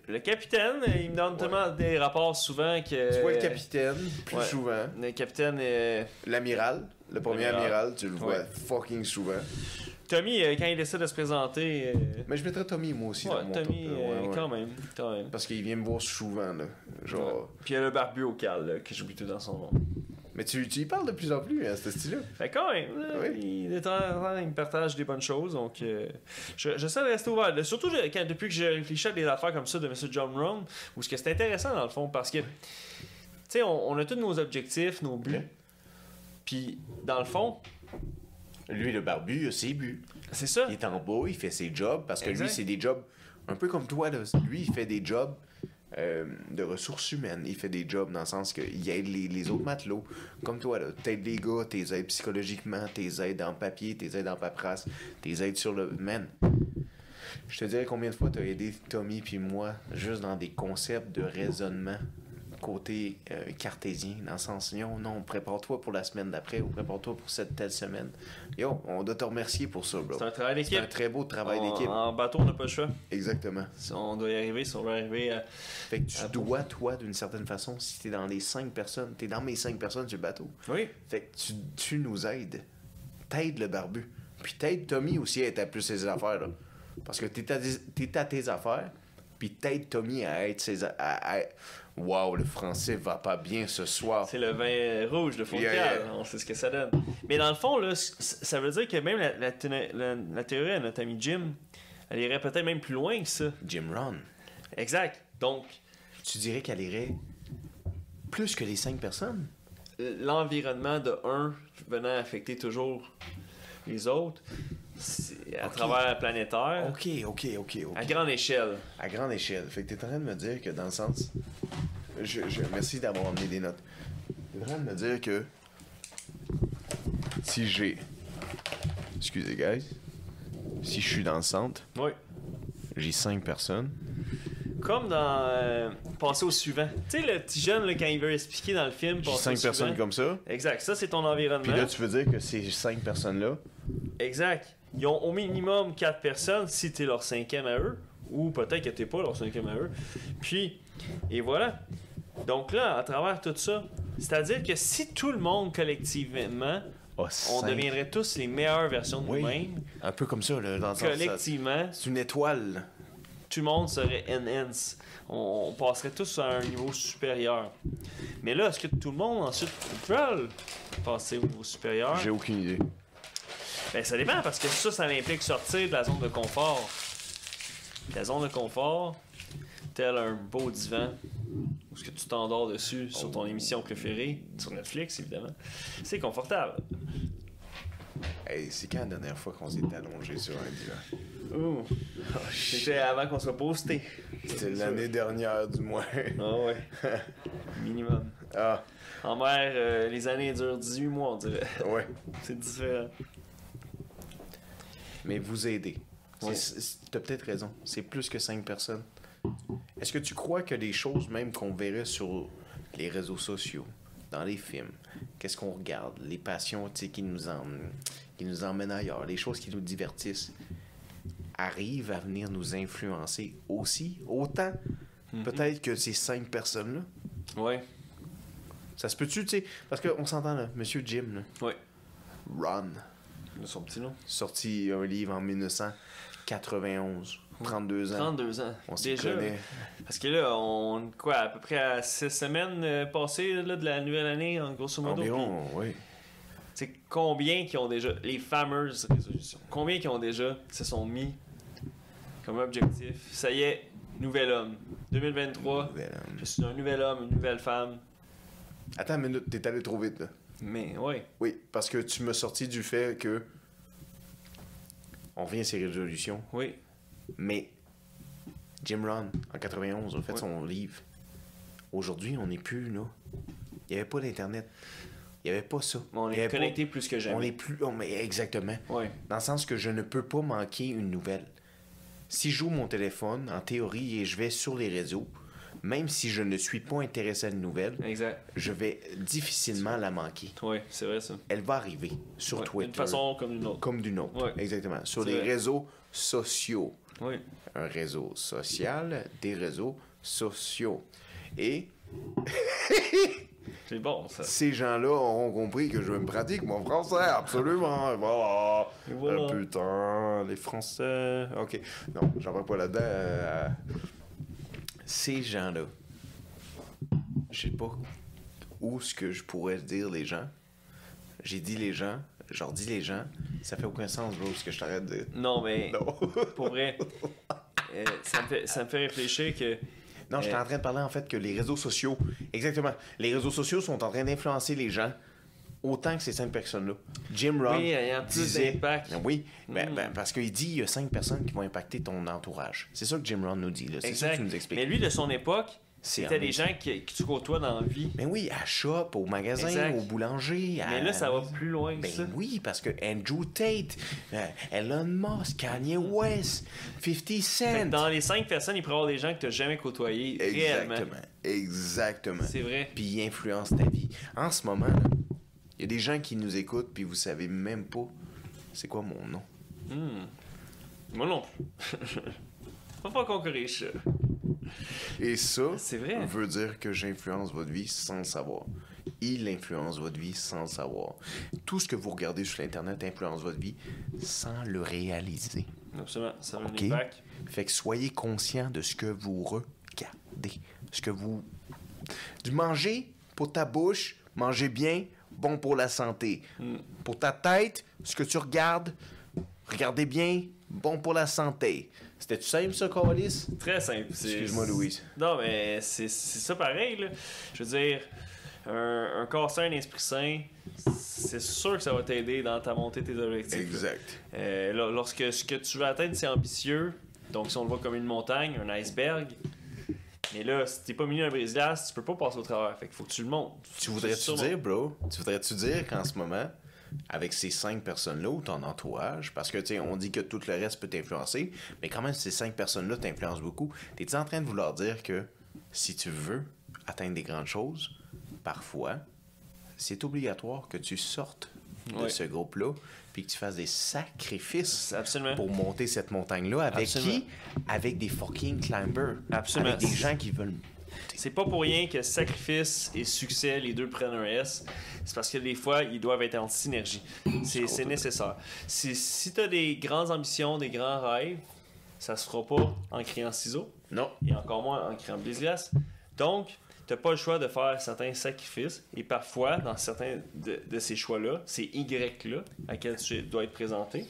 Le capitaine, il me donne tellement des rapports souvent que... Tu vois le capitaine plus souvent. Le capitaine... L'amiral, le premier amiral, tu le vois fucking souvent. Tommy, quand il essaie de se présenter... Mais je mettrais Tommy, moi aussi, dans mon Tommy, top, quand même. Parce qu'il vient me voir souvent, là. Genre... Puis il y a le barbu au cal, là, que j'oublie tout dans son nom. Mais tu y parles de plus en plus, à ce style-là. Fait quand même, là, il me partage des bonnes choses, donc j'essaie de rester ouvert. Surtout depuis que j'ai réfléchi à des affaires comme ça de M. John Rohn, où c'est intéressant dans le fond, parce que, tu sais, on a tous nos objectifs, nos buts, puis dans le fond... Lui, le barbu, il a ses buts. C'est ça. Il est en bas, il fait ses jobs, parce que exact. lui, c'est des jobs un peu comme toi, là. Lui, il fait des jobs... de ressources humaines. Il fait des jobs dans le sens qu'il aide les autres matelots. Comme toi, là. T'aides les gars, t'es aides psychologiquement, t'es aides en papier, t'es aides en paperasse, t'es aides sur le... Man, je te dirais combien de fois t'as aidé Tommy puis moi juste dans des concepts de raisonnement côté cartésien, dans le sens non, prépare-toi pour la semaine d'après ou prépare-toi pour cette telle semaine. Yo, on doit te remercier pour ça, bro. C'est un travail d'équipe. C'est un très beau travail d'équipe. En bateau, on n'a pas le choix. Exactement. Si on doit y arriver, si on veut arriver à... Fait que tu dois, toi, d'une certaine façon, si t'es dans les 5 personnes, t'es dans mes 5 personnes sur le bateau. Oui. Fait que tu nous aides. T'aides le barbu. Puis t'aides Tommy aussi à être à plus ses affaires, là. Parce que t'es à tes affaires, puis t'aides Tommy à être ses... Wow, le français va pas bien ce soir. C'est le vin rouge de Fontecal, on sait ce que ça donne. Mais dans le fond, là, ça veut dire que même la théorie à notre ami Jim, elle irait peut-être même plus loin que ça. Jim Rohn. Exact. Donc... Tu dirais qu'elle irait plus que les 5 personnes? L'environnement de un venant affecter toujours les autres, à travers la planétaire. OK. À grande échelle. À grande échelle. Fait que t'es en train de me dire que dans le sens... Merci d'avoir amené des notes. T'es en train de me dire que... Si j'ai... Excusez, guys. Si je suis dans le centre... Oui. J'ai 5 personnes. Comme dans Passer au suivant. Tu sais, le petit jeune, là, quand il veut expliquer dans le film... J'ai 5 personnes comme ça. Exact. Ça, c'est ton environnement. Puis là, tu veux dire que ces 5 personnes-là... Exact. Ils ont au minimum 4 personnes si t'es leur 5e à eux. Ou peut-être que t'es pas leur 5e à eux. Puis, et voilà. Donc là, à travers tout ça, c'est-à-dire que si tout le monde collectivement, on deviendrait tous les meilleures versions de nous-mêmes. Un peu comme ça, là, dans le sens... Collectivement. C'est une étoile. Tout le monde serait enhance. On passerait tous à un niveau supérieur. Mais là, est-ce que tout le monde ensuite peut passer au niveau supérieur? J'ai aucune idée. Ben, ça dépend, parce que ça implique sortir de la zone de confort. La zone de confort, tel un beau divan, où ce que tu t'endors dessus sur ton émission préférée, sur Netflix, évidemment, c'est confortable. Hey, c'est quand la dernière fois qu'on s'est allongé sur un divan? Ouh. C'était avant qu'on soit posté. C'était l'année dernière, du moins. Ah ouais. Minimum. Ah. En mer, les années durent 18 mois, on dirait. Ouais. C'est différent. Mais vous aidez. Oui. T'as peut-être raison. C'est plus que 5 personnes. Est-ce que tu crois que des choses même qu'on verrait sur les réseaux sociaux, dans les films, qu'est-ce qu'on regarde, les passions qui nous emmènent ailleurs, les choses qui nous divertissent, arrivent à venir nous influencer aussi, autant peut-être que ces 5 personnes-là? Ouais. Ça se peut-tu, tu sais, parce qu'on s'entend là, Monsieur Jim, là. Ouais. Ron. De son petit nom. Sorti un livre en 1991. 32 ans. 32 ans. On s'y Déjà. connaît. Parce que là, on quoi, à peu près à 6 semaines passées là, de la nouvelle année, en grosso modo. Environ, oui. C'est combien qui ont déjà, les fameuses résolutions, combien qui ont déjà se sont mis comme objectif, ça y est, nouvel homme. 2023, je suis un nouvel homme, une nouvelle femme. Attends une minute, t'es allé trop vite, là. Mais ouais. Oui, parce que tu m'as sorti du fait que on revient à ses résolutions, Oui. mais Jim Rohn, en 91, a fait son livre. Aujourd'hui, on n'est plus là. Il n'y avait pas d'Internet. Il n'y avait pas ça. On est connecté plus que jamais. On est plus... exactement. Ouais. Dans le sens que je ne peux pas manquer une nouvelle. Si j'ouvre mon téléphone, en théorie, et je vais sur les réseaux, même si je ne suis pas intéressé à une nouvelle, Exact. je vais difficilement la manquer. Oui, c'est vrai ça. Elle va arriver sur Ouais, Twitter. d'une façon comme d'une autre. Comme d'une autre. Ouais. Exactement. Sur C'est les vrai. réseaux sociaux. Oui. Un réseau social, des réseaux sociaux. Et C'est bon ça. ces gens-là auront compris que je me pratique mon français, absolument. Voilà. Et voilà. Putain, les Français. Ok. Non, j'en vais pas là-dedans. Ces gens-là, je sais pas où ce que je pourrais dire les gens. J'ai dit les gens, je leur dis les gens. Ça fait aucun sens, bro, ce que je t'arrête de dire. Non, mais Non. pour vrai, ça me fait réfléchir que. Non, j'étais en train de parler en fait que les réseaux sociaux, exactement, les réseaux sociaux sont en train d'influencer les gens autant que ces 5 personnes-là. Jim Rohn Oui, il y a plus disait, d'impact. oui, parce qu'il dit il y a 5 personnes qui vont impacter ton entourage. C'est ça que Jim Rohn nous dit, là. C'est ça Exact. que tu nous expliques. Mais lui, de son époque, C'est c'était en des gens qui tu côtoies dans la vie. Mais oui, à shop, au magasin, Exact. au boulanger. Mais là, ça va plus loin que Ben ça. oui, parce que Andrew Tate, Elon Musk, Kanye West, 50 Fait que Cent. dans les 5 personnes, il pourrait y avoir des gens que tu n'as jamais côtoyés réellement. Exactement. C'est vrai. Puis il influence ta vie. En ce moment, là, il y a des gens qui nous écoutent, puis vous savez même pas c'est quoi mon nom. Moi non plus. Faut pas qu'on corrige ça. Et ça C'est vrai. veut dire que j'influence votre vie sans le savoir. Il influence votre vie sans le savoir. Tout ce que vous regardez sur l'Internet influence votre vie sans le réaliser. Absolument. Ça a un OK? impact. Fait que soyez conscient de ce que vous regardez. Ce que vous... Du manger pour ta bouche, manger bien, bon pour la santé. Pour ta tête, ce que tu regardes, regardez bien, bon pour la santé. C'était-tu simple, ça, Carlis? Très simple. Excuse-moi, Louise. Non, mais c'est ça pareil, là. Je veux dire, un corps sain, un esprit sain, c'est sûr que ça va t'aider dans ta montée de tes objectifs. Exact. Lorsque ce que tu veux atteindre, c'est ambitieux, donc si on le voit comme une montagne, un iceberg, mais là, si t'es pas milieu d'un brise-glace, tu peux pas passer au travers. Fait qu'il faut que tu le montes. Tu voudrais-tu dire, bro, qu'en ce moment, avec ces 5 personnes-là ou ton entourage, parce que, tu sais, on dit que tout le reste peut t'influencer, mais quand même, ces 5 personnes-là t'influencent beaucoup, t'es-tu en train de vouloir dire que si tu veux atteindre des grandes choses, parfois, c'est obligatoire que tu sortes de Ouais. ce groupe-là, puis que tu fasses des sacrifices Absolument. pour monter cette montagne-là. Avec Absolument. qui? Avec des fucking climbers. Absolument. Avec des gens qui veulent... C'est pas pour rien que sacrifice et succès, les deux prennent un S. C'est parce que des fois, ils doivent être en synergie. C'est nécessaire. Si tu as des grandes ambitions, des grands rêves, ça se fera pas en criant ciseaux Non. et encore moins en criant brise-glace. Donc, tu n'as pas le choix de faire certains sacrifices et parfois, dans certains de ces choix-là, ces Y-là à lesquels tu dois être présenté.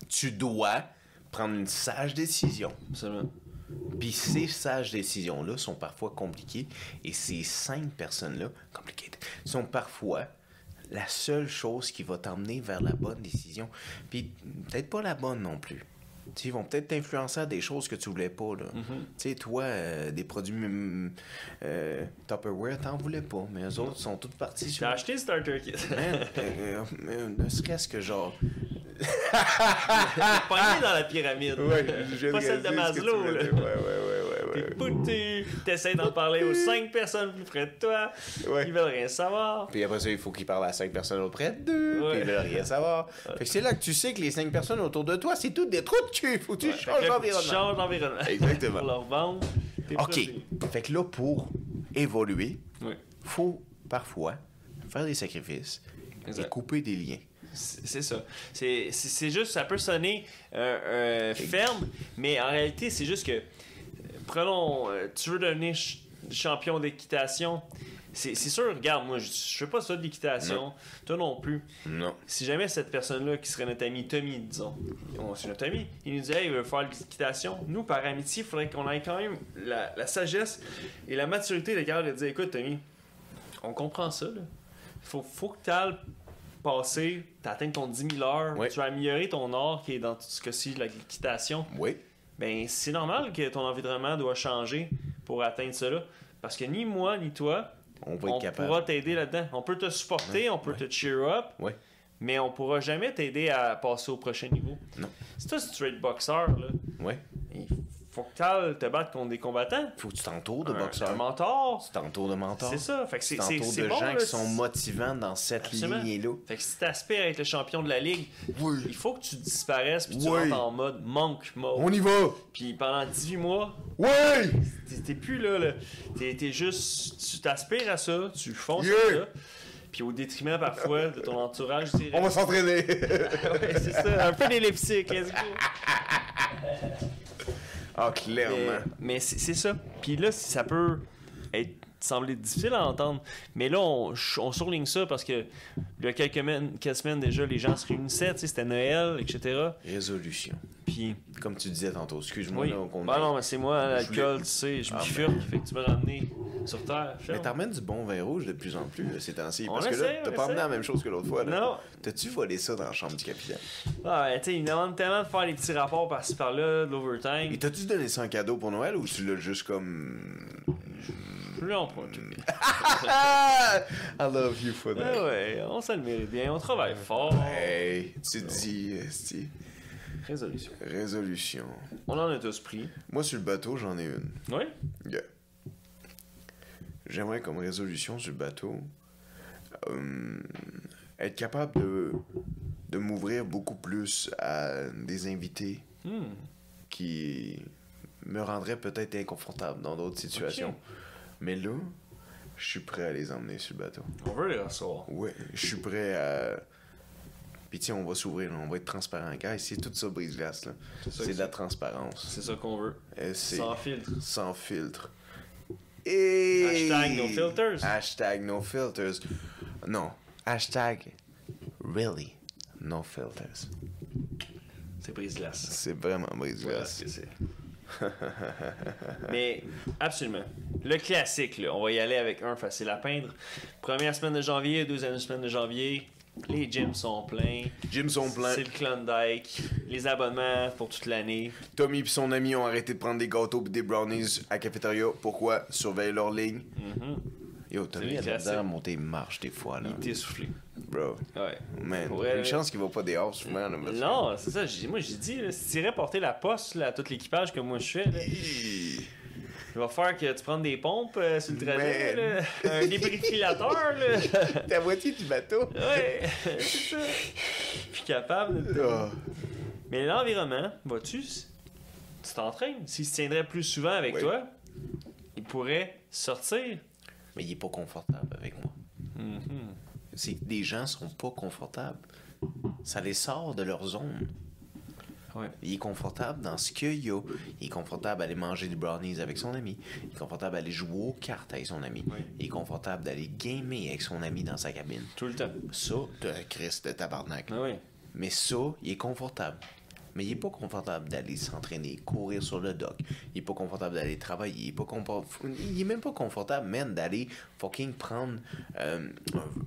Tu dois prendre une sage décision. Absolument. Puis ces sages décisions-là sont parfois compliquées et ces 5 personnes-là, complicated, sont parfois la seule chose qui va t'emmener vers la bonne décision. Puis peut-être pas la bonne non plus. Tu sais, ils vont peut-être t'influencer à des choses que tu voulais pas, là. Tu sais, toi, des produits Tupperware, t'en voulais pas, mais eux autres sont toutes partis J'ai sur... acheté le Starter Kit. Man, ne serait-ce que genre... Pogné dans la pyramide. Pas celle de Maslow, là. T'essaies d'en parler aux 5 personnes plus près de toi. Ouais. Ils veulent rien savoir. Puis après ça, il faut qu'il parle à 5 personnes auprès d'eux, Ouais. puis ils veulent rien savoir. Fait que c'est là que tu sais que les 5 personnes autour de toi, c'est toutes des trous de cul. Faut que tu changes Tu d'environnement. changes d'environnement. Exactement. Pour leur vendre tes OK. produits. Fait que là, pour évoluer, Oui. faut parfois faire des sacrifices et Exact. couper des liens. C'est ça. C'est juste, ça peut sonner ferme, mais en réalité, c'est juste que, prenons, tu veux devenir champion d'équitation, c'est sûr, regarde, moi, je fais pas ça de l'équitation, toi non plus. Non. Si jamais cette personne-là, qui serait notre ami Tommy, disons, c'est notre ami, il nous dit, hey, il veut faire de l'équitation, nous, par amitié, il faudrait qu'on ait quand même la sagesse et la maturité de capable de dire, écoute, Tommy, on comprend ça, là. Faut que tu ailles passer, t'atteignes ton 10 000 heures, Oui. tu vas améliorer ton art qui est dans tout ce que-ci, l'équitation. Oui. Ben, c'est normal que ton environnement doit changer pour atteindre cela. Parce que ni moi, ni toi, On va être capable. pourra t'aider là-dedans. On peut te supporter, on peut te cheer up, Ouais. mais on pourra jamais t'aider à passer au prochain niveau. Non. Si toi, straight boxeur, là, Ouais. il faut que tu ailles te battre contre des combattants. Faut que tu t'entoures de Un boxeurs. mentor. Tu t'entoures de mentors. C'est ça. Fait que Tu c'est t'entoures de bon, gens là, qui sont motivants dans cette Absolument. lignée-là. Fait que si t'aspires à être le champion de la ligue, Oui. il faut que tu disparaisses puis tu Oui. rentres en mode monk mode. On y va! Puis pendant 18 mois, Oui! t'es plus là. T'es juste. Tu t'aspires à ça, tu fonces Yeah. à ça. Puis au détriment parfois de ton entourage, je dirais. On va s'entraîner! Ouais, c'est ça. Un peu d'épileptique, let's go. Ah, clairement. Mais c'est ça. Puis là, ça peut sembler difficile à entendre. Mais là, on surligne ça parce que il y a quelques semaines déjà, les gens se réunissaient, tu sais, c'était Noël, etc. Résolution. Puis. Comme tu disais tantôt, excuse-moi. Oui. Là, Ben non, mais c'est moi, l'alcool, voulais- tu sais, je me Ah, bifurque, fait que tu m'as ramené sur terre. Mais t'emmènes du bon vin rouge de plus en plus là, ces temps-ci. On Parce que essaie, là, t'as on pas amené essaie. la même chose que l'autre fois. Là. Non. T'as-tu volé ça dans la chambre du capitaine? Ah, ben, tu sais, il me demande tellement de faire les petits rapports par-ci par-là, de l'overtime. Et t'as-tu donné ça en cadeau pour Noël ou tu l'as juste comme. Je lui en prends tout. I love you for that. Ouais, on se le mérite bien, on travaille fort. Hey, tu dis, esti. Résolution. Résolution. On en a tous pris. Moi, sur le bateau, j'en ai une. Oui? Yeah. J'aimerais comme résolution sur le bateau être capable de m'ouvrir beaucoup plus à des invités qui me rendraient peut-être inconfortable dans d'autres situations. Ok. Mais là, je suis prêt à les emmener sur le bateau. On veut les recevoir. Ouais, je suis prêt à... Puis tiens, on va s'ouvrir, là, on va être transparent. Guys, c'est tout ça, brise-glace, là. C'est ça C'est que de la transparence. C'est ça qu'on veut. C'est Sans filtre. sans filtre. Et... Hashtag no filters. Hashtag no filters. Non. Hashtag really no filters. C'est brise-glace. C'est vraiment Voilà brise-glace. ce que c'est. Mais absolument. Le classique, là, on va y aller avec un facile à peindre. Première semaine de janvier, deuxième semaine de janvier, les gyms sont pleins. Gyms sont pleins. C'est le Klondike. Les abonnements pour toute l'année. Tommy et son ami ont arrêté de prendre des gâteaux et des brownies à la cafétéria. Pourquoi? Surveille leur ligne. Yo, Tommy les a de la misère à classiques. monter une marche des fois, là. Il était essoufflé. Bro. Ouais. Man, Pour elle- une chance qu'il va pas dehors souvent, là. parce que- Non, c'est ça. Moi, j'ai dit, là, si tu irais porter la poste là, à tout l'équipage que moi je fais, là, Hi. il va faire que tu prennes des pompes sur le trajet, Man. là, un débrifilateur. Là. T'es à moitié du bateau. Ouais, c'est ça. Je suis capable de. Ah. Mais l'environnement, vois-tu, tu t'entraînes. S'il se tiendrait plus souvent avec Oui. toi, il pourrait sortir. Mais il est pas confortable avec moi. C'est que des gens sont pas confortables. Ça les sort de leur zone. Ouais. Il est confortable dans ce qu'il y a. Il est confortable d'aller manger des brownies avec son ami. Il est confortable d'aller jouer aux cartes avec son ami. Oui. Il est confortable d'aller gamer avec son ami dans sa cabine. Tout le temps. Ça, de Christ de tabarnak. Ah oui. Mais ça, il est confortable. Mais il est pas confortable d'aller s'entraîner, courir sur le dock. Il est pas confortable d'aller travailler. Il est même pas confortable, man, d'aller fucking prendre...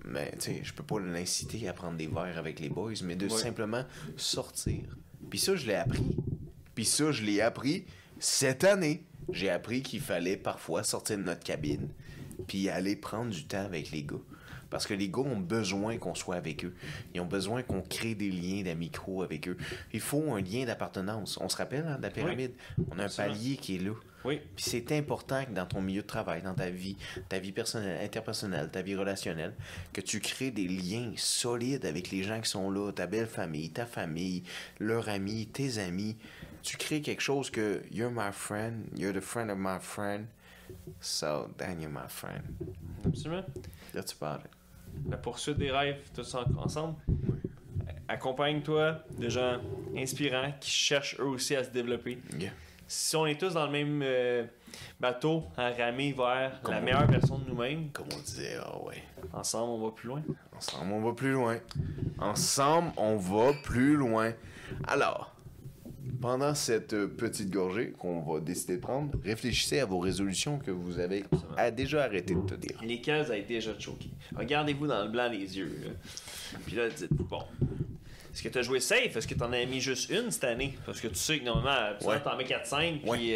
mais, tu sais, je peux pas l'inciter à prendre des verres avec les boys, mais de Ouais. simplement sortir. Puis ça, je l'ai appris. Puis ça, je l'ai appris cette année. J'ai appris qu'il fallait parfois sortir de notre cabine puis aller prendre du temps avec les gars. Parce que les gars ont besoin qu'on soit avec eux. Ils ont besoin qu'on crée des liens d'amicro avec eux. Il faut un lien d'appartenance. On se rappelle hein, de la pyramide? On a un Absolument. palier qui est là. Oui. Puis c'est important que dans ton milieu de travail, dans ta vie personnelle, interpersonnelle, ta vie relationnelle, que tu crées des liens solides avec les gens qui sont là, ta belle famille, ta famille, leurs amis, tes amis. Tu crées quelque chose que you're my friend, you're the friend of my friend, so then you're my friend. Absolument. That's about it. La poursuite des rêves, tous ensemble. accompagne-toi de gens inspirants qui cherchent eux aussi à se développer. Yeah. Si on est tous dans le même bateau à ramer vers la meilleure version de nous-mêmes, Comme on disait, ouais. ensemble on va plus loin. Ensemble, on va plus loin. Ensemble, on va plus loin. Alors, pendant cette petite gorgée qu'on va décider de prendre, réfléchissez à vos résolutions que vous avez déjà arrêté de tenir. Lesquels vous avez déjà choqué. Regardez-vous dans le blanc des yeux. Là. Puis là, dites, bon, est-ce que tu as joué safe? Est-ce que tu en as mis juste une cette année? Parce que tu sais que normalement, tu en mets 4-5, puis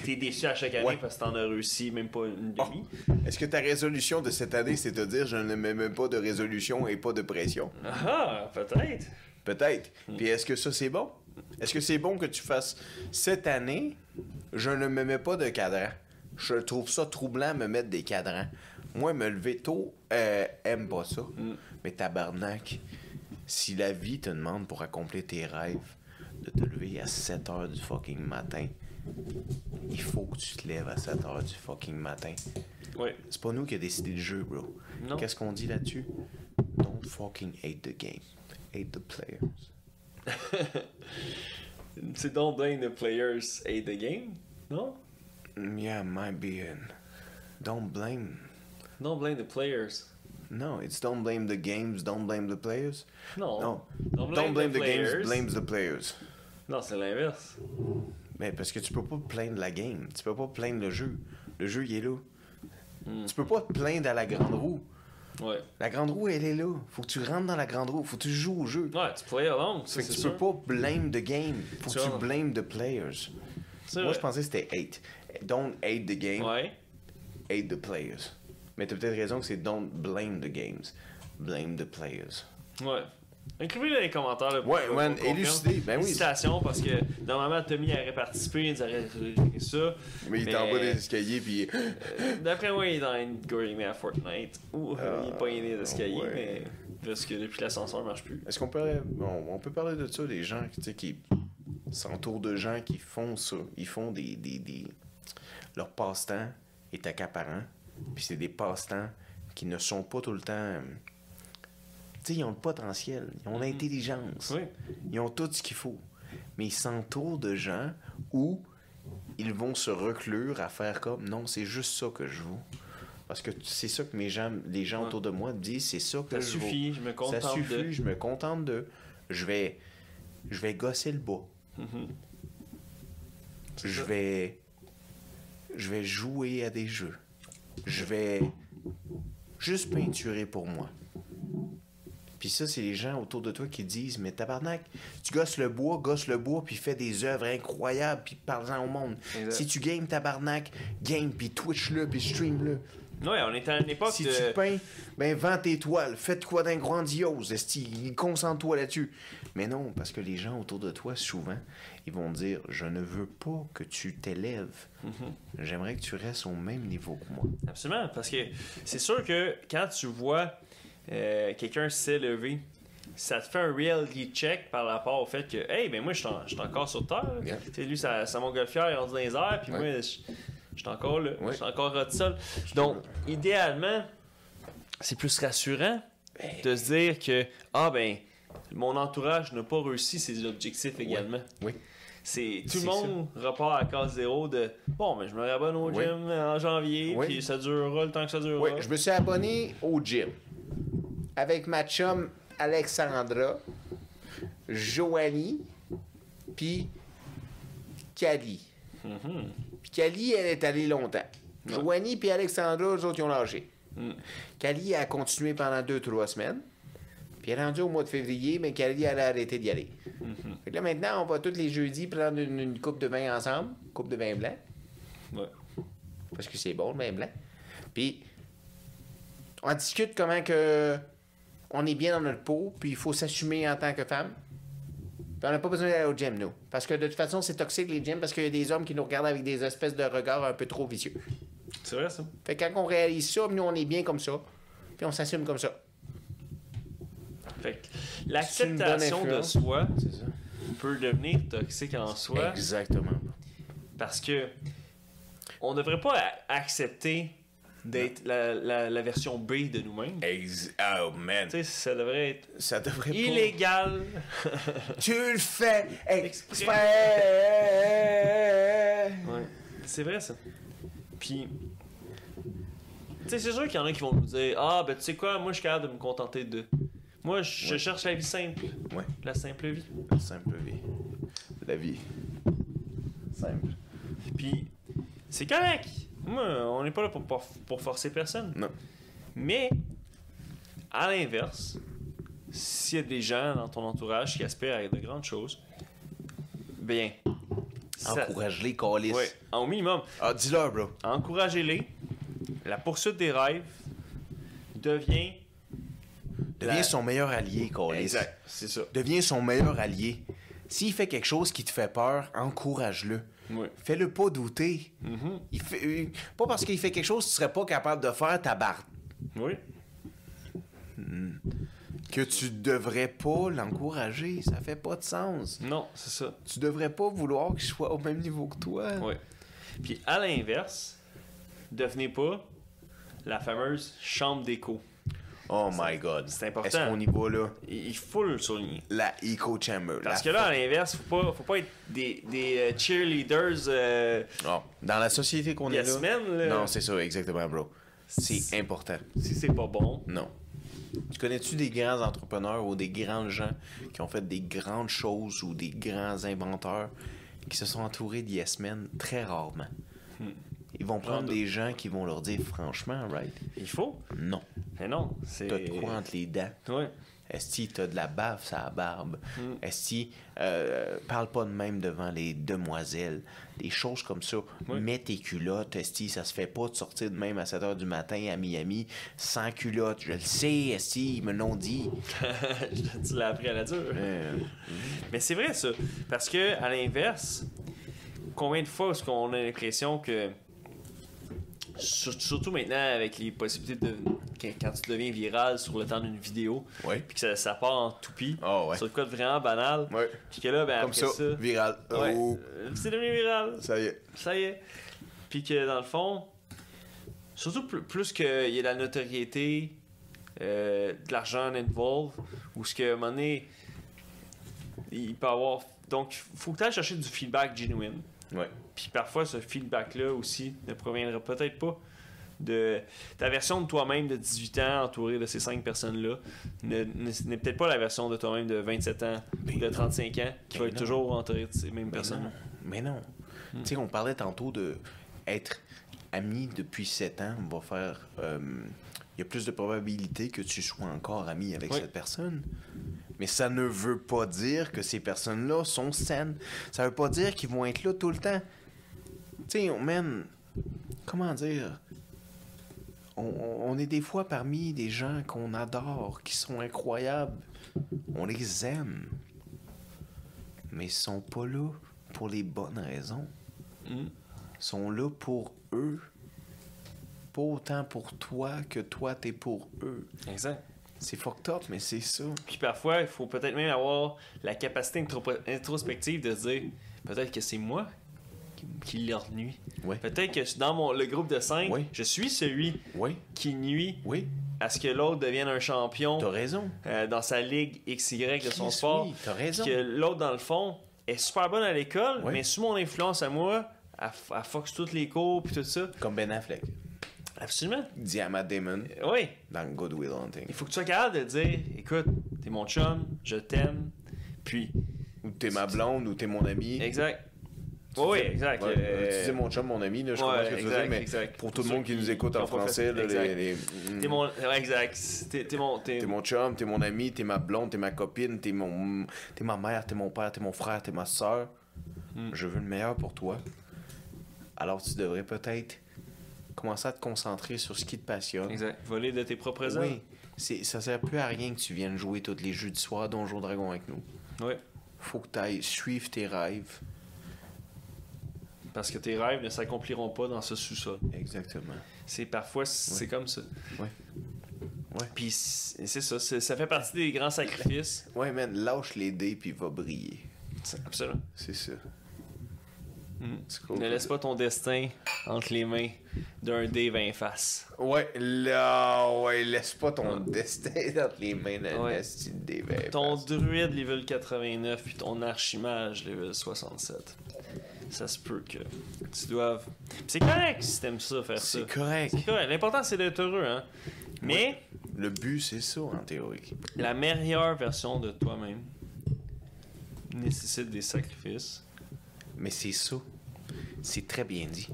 t'es déçu à chaque année parce que t'en as réussi même pas une demi. Est-ce que ta résolution de cette année, c'est de dire je ne mets même pas de résolution et pas de pression? Ah, peut-être. Peut-être. Puis est-ce que ça, c'est bon? Est-ce que c'est bon que tu fasses cette année, je ne me mets pas de cadran? Je trouve ça troublant me mettre des cadrans. Moi, me lever tôt, aime pas ça. Mais tabarnak, si la vie te demande pour accomplir tes rêves de te lever à 7 heures du fucking matin, il faut que tu te lèves à 7 heures du fucking matin. Oui. C'est pas nous qui a décidé le jeu, bro. Non. Qu'est-ce qu'on dit là-dessus? Don't fucking hate the game. Hate the players. C'est don't blame the players, hate the game, non? Yeah, might be in. Don't blame. Don't blame the players. No, it's don't blame the games, don't blame the players. Non. No. Don't blame the players. games, blames the players. Non, c'est l'inverse. Mais parce que tu peux pas plaindre la game. Tu peux pas plaindre le jeu. Le jeu, il est là. Tu peux pas te plaindre à la grande roue. Ouais. La grande roue, elle est là. Faut que tu rentres dans la grande roue. Faut que tu joues au jeu. Ouais, tu play along, Fait que c'est tu sûr. peux pas blame the game. Faut C'est que tu vrai. blame the players. C'est Moi, vrai. je pensais que c'était hate. Don't hate the game, Ouais. hate the players. Mais t'as peut-être raison que c'est don't blame the games, blame the players. Ouais. Écrivez-le dans les commentaires. Là, Ouais, pour man, qu'on comprenne. élucidez. Ben oui. Félicitations, parce que normalement, Tommy aurait participé, il aurait réglé ça. Mais il est en bas des escaliers, puis D'après moi, il est dans une game à Fortnite. Ou il est pas aidé des escaliers, ouais. mais parce que depuis l'ascenseur marche plus. est-ce qu'on peut, on peut parler de ça, des gens tu sais, qui s'entourent de gens qui font ça. Ils font leur passe-temps est accaparant, puis c'est des passe-temps qui ne sont pas tout le temps. Tu sais, ils ont le potentiel, ils ont l'intelligence, Oui. ils ont tout ce qu'il faut. Mais ils s'entourent de gens où ils vont se reclure à faire comme non, c'est juste ça que je veux. Parce que c'est ça que les gens autour de moi disent, c'est ça que Ça je veux. suffit, je me contente Ça suffit, de. je me contente de. Je vais gosser le bois. Je vais jouer à des jeux. Je vais juste peinturer pour moi. Puis ça, c'est les gens autour de toi qui disent, mais tabarnak, tu gosse le bois, puis fais des œuvres incroyables, puis parle-en au monde. Exact. Si tu games tabarnak, game, puis Twitch-le, puis stream-le. Ouais, on est à une époque Si de. tu peins, ben vends tes toiles, fais de quoi d'un grandiose, concentre-toi là-dessus. Mais non, parce que les gens autour de toi, souvent, ils vont dire, je ne veux pas que tu t'élèves. J'aimerais que tu restes au même niveau que moi. Absolument, parce que c'est sûr que quand tu vois quelqu'un s'élever, ça te fait un reality check par rapport au fait que, hey, ben moi, je suis encore sur Terre. là. Yeah. Tu sais, lui, sa montgolfière est rendue dans les airs, puis Ouais. moi, je suis encore là. Ouais. Je suis encore ras de sol. Donc, idéalement, c'est plus rassurant de se dire que, ah, ben, mon entourage n'a pas réussi ses objectifs également. Oui. C'est tout C'est le monde repart à case zéro de bon, mais je me rabonne au Oui. gym en janvier, Oui. puis ça durera le temps que ça durera. Oui, je me suis abonné au gym avec ma chum Alexandra, Joanie, puis Cali. Puis Cali, elle est allée longtemps. Joanie puis Alexandra, eux autres, ils ont lâché. Cali a continué pendant 2-3 semaines. Puis elle est rendue au mois de février, mais Cali, elle a arrêté d'y aller. Fait que là, maintenant, on va tous les jeudis prendre une coupe de vin ensemble, coupe de vin blanc, Ouais. parce que c'est bon, le vin blanc. Puis, on discute comment que on est bien dans notre peau, puis il faut s'assumer en tant que femme. Puis on n'a pas besoin d'aller au gym, nous. Parce que de toute façon, c'est toxique, les gyms, parce qu'il y a des hommes qui nous regardent avec des espèces de regards un peu trop vicieux. C'est vrai, ça. Fait que quand on réalise ça, nous, on est bien comme ça. Puis on s'assume comme ça. Fait que C'est une l'acceptation bonne de influence. soi C'est ça. peut devenir toxique en soi Exactement. parce que on devrait pas accepter d'être la version B de nous-mêmes. Oh man. Tu sais, ça devrait être Ça devrait illégal. Tu le fais exprès. Ouais, c'est vrai ça. Puis, tu sais, c'est sûr qu'il y en a qui vont nous dire ah, ben tu sais quoi, moi je suis capable de me contenter de. Moi, je cherche la vie simple. Ouais. La simple vie. La simple vie. La vie. Simple. Puis, c'est correct. Moi, on n'est pas là pour forcer personne. Non. Mais, à l'inverse, s'il y a des gens dans ton entourage qui aspirent à de grandes choses, bien. Encourage-les, câlisse. Ouais, au minimum. Ah, dis-leur, bro. Encouragez-les. La poursuite des rêves devient. Deviens son meilleur allié, câlisse. Exact, c'est ça. Deviens son meilleur allié. S'il fait quelque chose qui te fait peur, encourage-le. Oui. Fais-le pas douter. Mm-hmm. Pas parce qu'il fait quelque chose que tu serais pas capable de faire ta barre. Oui. Que tu devrais pas l'encourager. Ça fait pas de sens. Non, c'est ça. Tu devrais pas vouloir qu'il soit au même niveau que toi. Oui. Puis à l'inverse, devenez pas la fameuse chambre d'écho. Oh my God. C'est important. Est-ce qu'on y va là? Il faut le souligner. La echo chamber. Parce que là, à l'inverse, faut pas être des cheerleaders Oh, dans la société qu'on est là. semaine, là. Non, c'est ça, exactement, bro. C'est important. Si c'est pas bon. Non. Tu connais-tu des grands entrepreneurs ou des grands gens qui ont fait des grandes choses ou des grands inventeurs qui se sont entourés de yes men très rarement? Ils vont prendre des gens qui vont leur dire franchement, right? Il faut. Non. Mais non, c'est. T'as de quoi entre les dents? Ouais. Esti, t'as de la bave sur la barbe. Esti, parle pas de même devant les demoiselles. Des choses comme ça. Oui. Mets tes culottes, Esti. Ça se fait pas de sortir de même à 7h du matin à Miami sans culotte. Je le sais, Esti, ils me l'ont dit. Tu l'as appris à la dure. Mais c'est vrai, ça. Parce que, à l'inverse, combien de fois est-ce qu'on a l'impression que. Surtout maintenant avec les possibilités de quand tu deviens viral sur le temps d'une vidéo, Ouais. puis que ça part en toupie, Oh, ouais. sur le quoi de vraiment banal, Ouais. puis que là, ben Comme après ça, viral. ouais, Oh, c'est devenu viral, ça y est. ça y est. Puis que dans le fond, surtout plus qu'il y a de la notoriété, de l'argent involved, ou ce que à un moment donné, il peut avoir. Donc, faut que tu ailles chercher du feedback genuine. Ouais. Puis parfois, ce feedback-là aussi ne proviendra peut-être pas de ta version de toi-même de 18 ans entouré de ces 5 personnes-là. N'est peut-être pas la version de toi-même de 27 ans ou de 35 ans qui va être toujours entouré de ces mêmes personnes. Mais non. Tu sais, on parlait tantôt de être ami depuis 7 ans. On va faire. Il y a plus de probabilité que tu sois encore ami avec cette personne. Mais ça ne veut pas dire que ces personnes-là sont saines. Ça veut pas dire qu'ils vont être là tout le temps. Tu sais, man, comment dire? On est des fois parmi des gens qu'on adore, qui sont incroyables. On les aime. Mais ils sont pas là pour les bonnes raisons. Ils sont là pour eux. Pas autant pour toi que toi t'es pour eux. Exact. C'est fucked up, mais c'est ça. Puis parfois, il faut peut-être même avoir la capacité introspective de se dire peut-être que c'est moi qui leur nuit. Ouais. Peut-être que dans le groupe de 5, je suis celui Oui. qui nuit Oui. à ce que l'autre devienne un champion T'as raison. dans sa ligue XY de son Chris, sport. oui, t'as raison. Puis que l'autre, dans le fond, est super bonne à l'école, Oui. mais sous mon influence à moi, elle foxe toutes les cours puis tout ça. Comme Ben Affleck. Absolument. Dit à Matt Damon Oui. dans Good Will Hunting. Il faut que tu sois capable de dire écoute, t'es mon chum, je t'aime, puis. Ou t'es ma blonde, ou t'es mon ami. Exact. Oui, exact. Ouais, tu dis mon chum, mon ami, là, je comprends ce que tu veux dire, mais exact. pour tout le monde qui nous écoute en français, là, T'es mon. Ouais, exact. T'es mon chum, t'es mon ami, t'es ma blonde, t'es ma copine, t'es ma mère, t'es mon père, t'es mon frère, t'es ma soeur. Je veux le meilleur pour toi. Alors tu devrais peut-être commencer à te concentrer sur ce qui te passionne. Exact. Voler de tes propres ailes. Oui. Ça sert plus à rien que tu viennes jouer tous les jeux du soir Donjon Dragon avec nous. Oui. Faut que tu ailles suivre tes rêves. Parce que tes rêves ne s'accompliront pas dans ce sous-sol. Exactement. C'est parfois, c'est comme ça. Ouais. Ouais. Puis c'est ça, ça fait partie des grands sacrifices. Ouais, man, lâche les dés puis va briller. Absolument. C'est ça. C'est cool. Ne laisse pas ton destin entre les mains d'un Dave inface. Ouais, là, ouais, laisse pas ton destin dans les mains d'un Ouais. esti de débat. Ton druide level 89 puis ton archimage level 67. Ça se peut que tu doives. Pis c'est correct si t'aimes ça, faire ça. C'est correct. C'est correct. L'important c'est d'être heureux, hein. Mais Le but, c'est ça, en théorie. la meilleure version de toi-même nécessite des sacrifices. Mais c'est ça. C'est très bien dit.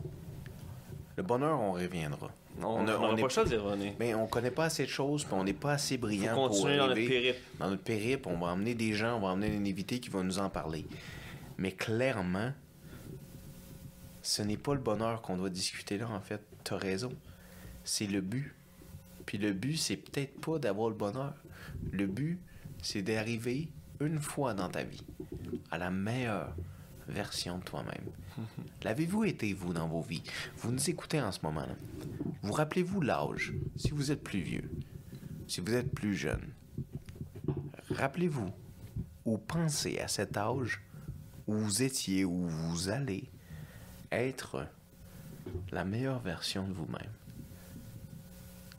Le bonheur, on reviendra. On n'a on pas le choix d'y revenir. Mais on connaît pas assez de choses, puis on n'est pas assez Faut brillant pour continuer dans notre arriver périple. dans notre périple. On va emmener des gens, on va emmener un invité qui va nous en parler. Mais clairement, ce n'est pas le bonheur qu'on doit discuter là, en fait. T'as raison. C'est le but. Puis le but, c'est peut-être pas d'avoir le bonheur. Le but, c'est d'arriver une fois dans ta vie à la meilleure version de toi-même. L'avez-vous été, vous, dans vos vies? Vous nous écoutez en ce moment-là. Vous rappelez-vous l'âge, si vous êtes plus vieux, si vous êtes plus jeune. Rappelez-vous ou pensez à cet âge où vous étiez, où vous allez être la meilleure version de vous-même.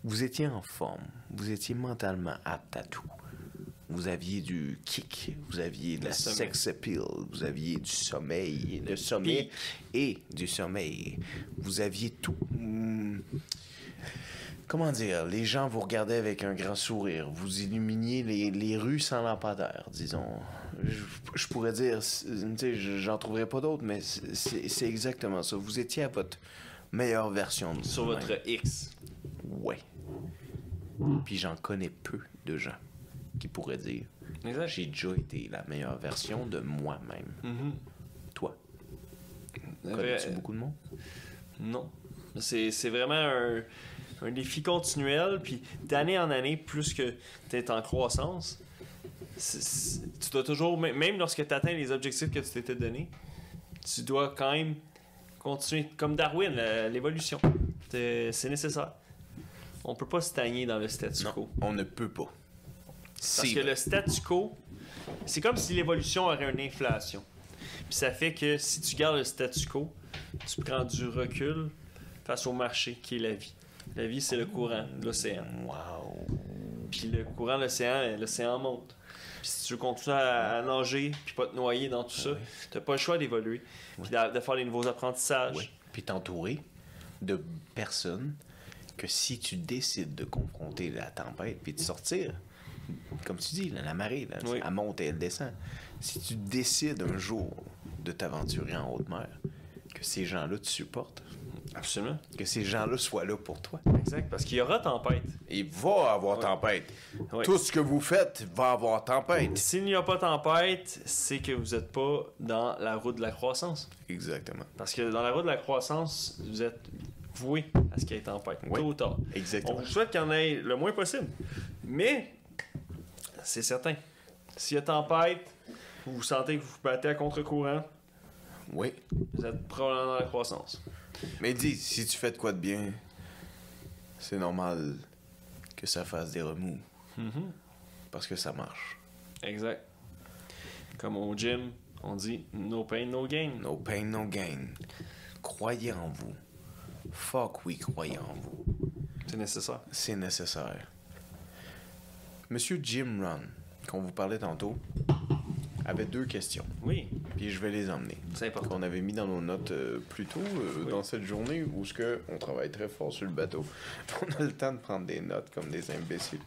Vous étiez en forme, vous étiez mentalement apte à tout. Vous aviez du kick, vous aviez de la sex appeal, vous aviez du sommeil, le sommeil et du sommeil. Vous aviez tout. Comment dire, les gens vous regardaient avec un grand sourire. Vous illuminiez les rues sans lampadaire, disons. Je pourrais dire, tu sais, j'en trouverais pas d'autres, mais c'est exactement ça. Vous étiez à votre meilleure version de Sur vous-même. votre X. Ouais. Puis j'en connais peu de gens qui pourraient dire Exact. j'ai déjà été la meilleure version de moi-même. Toi, connais-tu beaucoup de monde? Non. C'est vraiment un défi continuel, puis d'année en année, plus que tu es en croissance, tu dois toujours, même lorsque tu atteins les objectifs que tu t'étais donné, tu dois quand même continuer, comme Darwin, l'évolution. C'est nécessaire. On peut pas stagner dans le statu quo. Non, on ne peut pas. Parce que le statu quo, c'est comme si l'évolution aurait une inflation. Puis ça fait que si tu gardes le statu quo, tu prends du recul face au marché qui est la vie. La vie, c'est le courant de l'océan. Wow. Puis le courant de l'océan monte. Puis si tu veux continuer à nager puis pas te noyer dans tout ça, t'as pas le choix d'évoluer. Puis de faire des nouveaux apprentissages. Oui. Puis t'entourer de personnes que si tu décides de confronter la tempête puis de sortir, comme tu dis, la marée, là, Oui. elle monte et elle descend. Si tu décides un jour de t'aventurer en haute mer, que ces gens-là te supportent, Absolument. que ces gens-là soient là pour toi. Exact. Parce qu'il y aura tempête. Il va avoir tempête. Ouais. Tout ce que vous faites va avoir tempête. S'il n'y a pas tempête, c'est que vous n'êtes pas dans la route de la croissance. Exactement. Parce que dans la route de la croissance, vous êtes voué à ce qu'il y ait tempête. Oui. Tôt ou tard. Exactement. On vous souhaite qu'il y en ait le moins possible. Mais, c'est certain. S'il y a tempête, vous sentez que vous vous battez à contre-courant, Oui. vous êtes probablement dans la croissance. Mais dis, si tu fais de quoi de bien, c'est normal que ça fasse des remous. Parce que ça marche. Exact. Comme au gym, on dit no pain, no gain. No pain, no gain. Croyez en vous. Fuck oui, croyez en vous. C'est nécessaire. C'est nécessaire. Monsieur Jim Ron, qu'on vous parlait tantôt, avait 2 questions. Oui, Puis je vais les emmener. c'est important. Qu'on avait mis dans nos notes plus tôt dans cette journée où on travaille très fort sur le bateau. On a le temps de prendre des notes comme des imbéciles.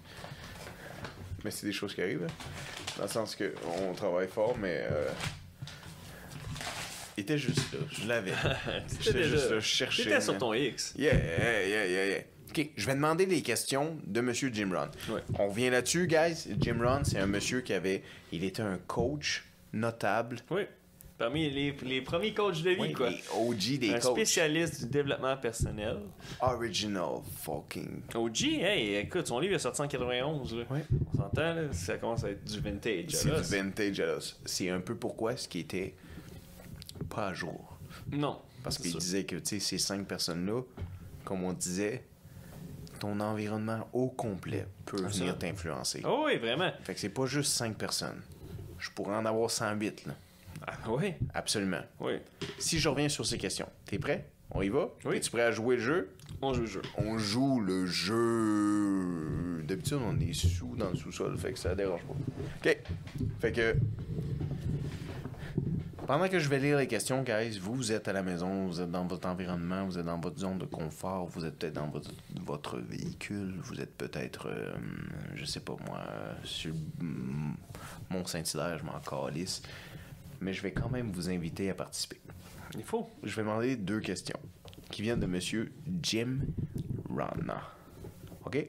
Mais c'est des choses qui arrivent. Hein? Dans le sens que on travaille fort, mais il était juste là. Je l'avais. J'étais juste là. Je cherchais. T'étais sur man. ton X. Yeah. OK, je vais demander les questions de Monsieur Jim Ron. Ouais. On revient là-dessus, guys. Jim Ron, c'est un monsieur il était un coach notable. Oui. Parmi les premiers coachs de vie, Oui, quoi. les OG des Un coachs. spécialiste du développement personnel. Original fucking. OG, hey, écoute, son livre est sorti en 91. Là. Ouais. On s'entend, là, ça commence à être du vintage. C'est là. du vintage à l'os. C'est un peu pourquoi ce qui était pas à jour. Non. Parce c'est qu'il ça. disait que, tu sais, ces 5 personnes-là, comme on disait, ton environnement au complet peut venir t'influencer. Oh oui, vraiment. Fait que c'est pas juste 5 personnes. Je pourrais en avoir 108, là. Ah, oui. Absolument. Oui. Si je reviens sur ces questions, t'es prêt? On y va? Oui. Es-tu prêt à jouer le jeu? On joue le jeu. On joue le jeu. D'habitude, on est sous dans le sous-sol, fait que ça dérange pas. OK. Fait que... Pendant que je vais lire les questions, guys, vous êtes à la maison, vous êtes dans votre environnement, vous êtes dans votre zone de confort, vous êtes peut-être dans votre véhicule, vous êtes peut-être, je sais pas moi, sur Mont-Saint-Hilaire, je m'en calisse. Mais je vais quand même vous inviter à participer. Il faut. Je vais demander 2 questions qui viennent de monsieur Jim Ron. OK?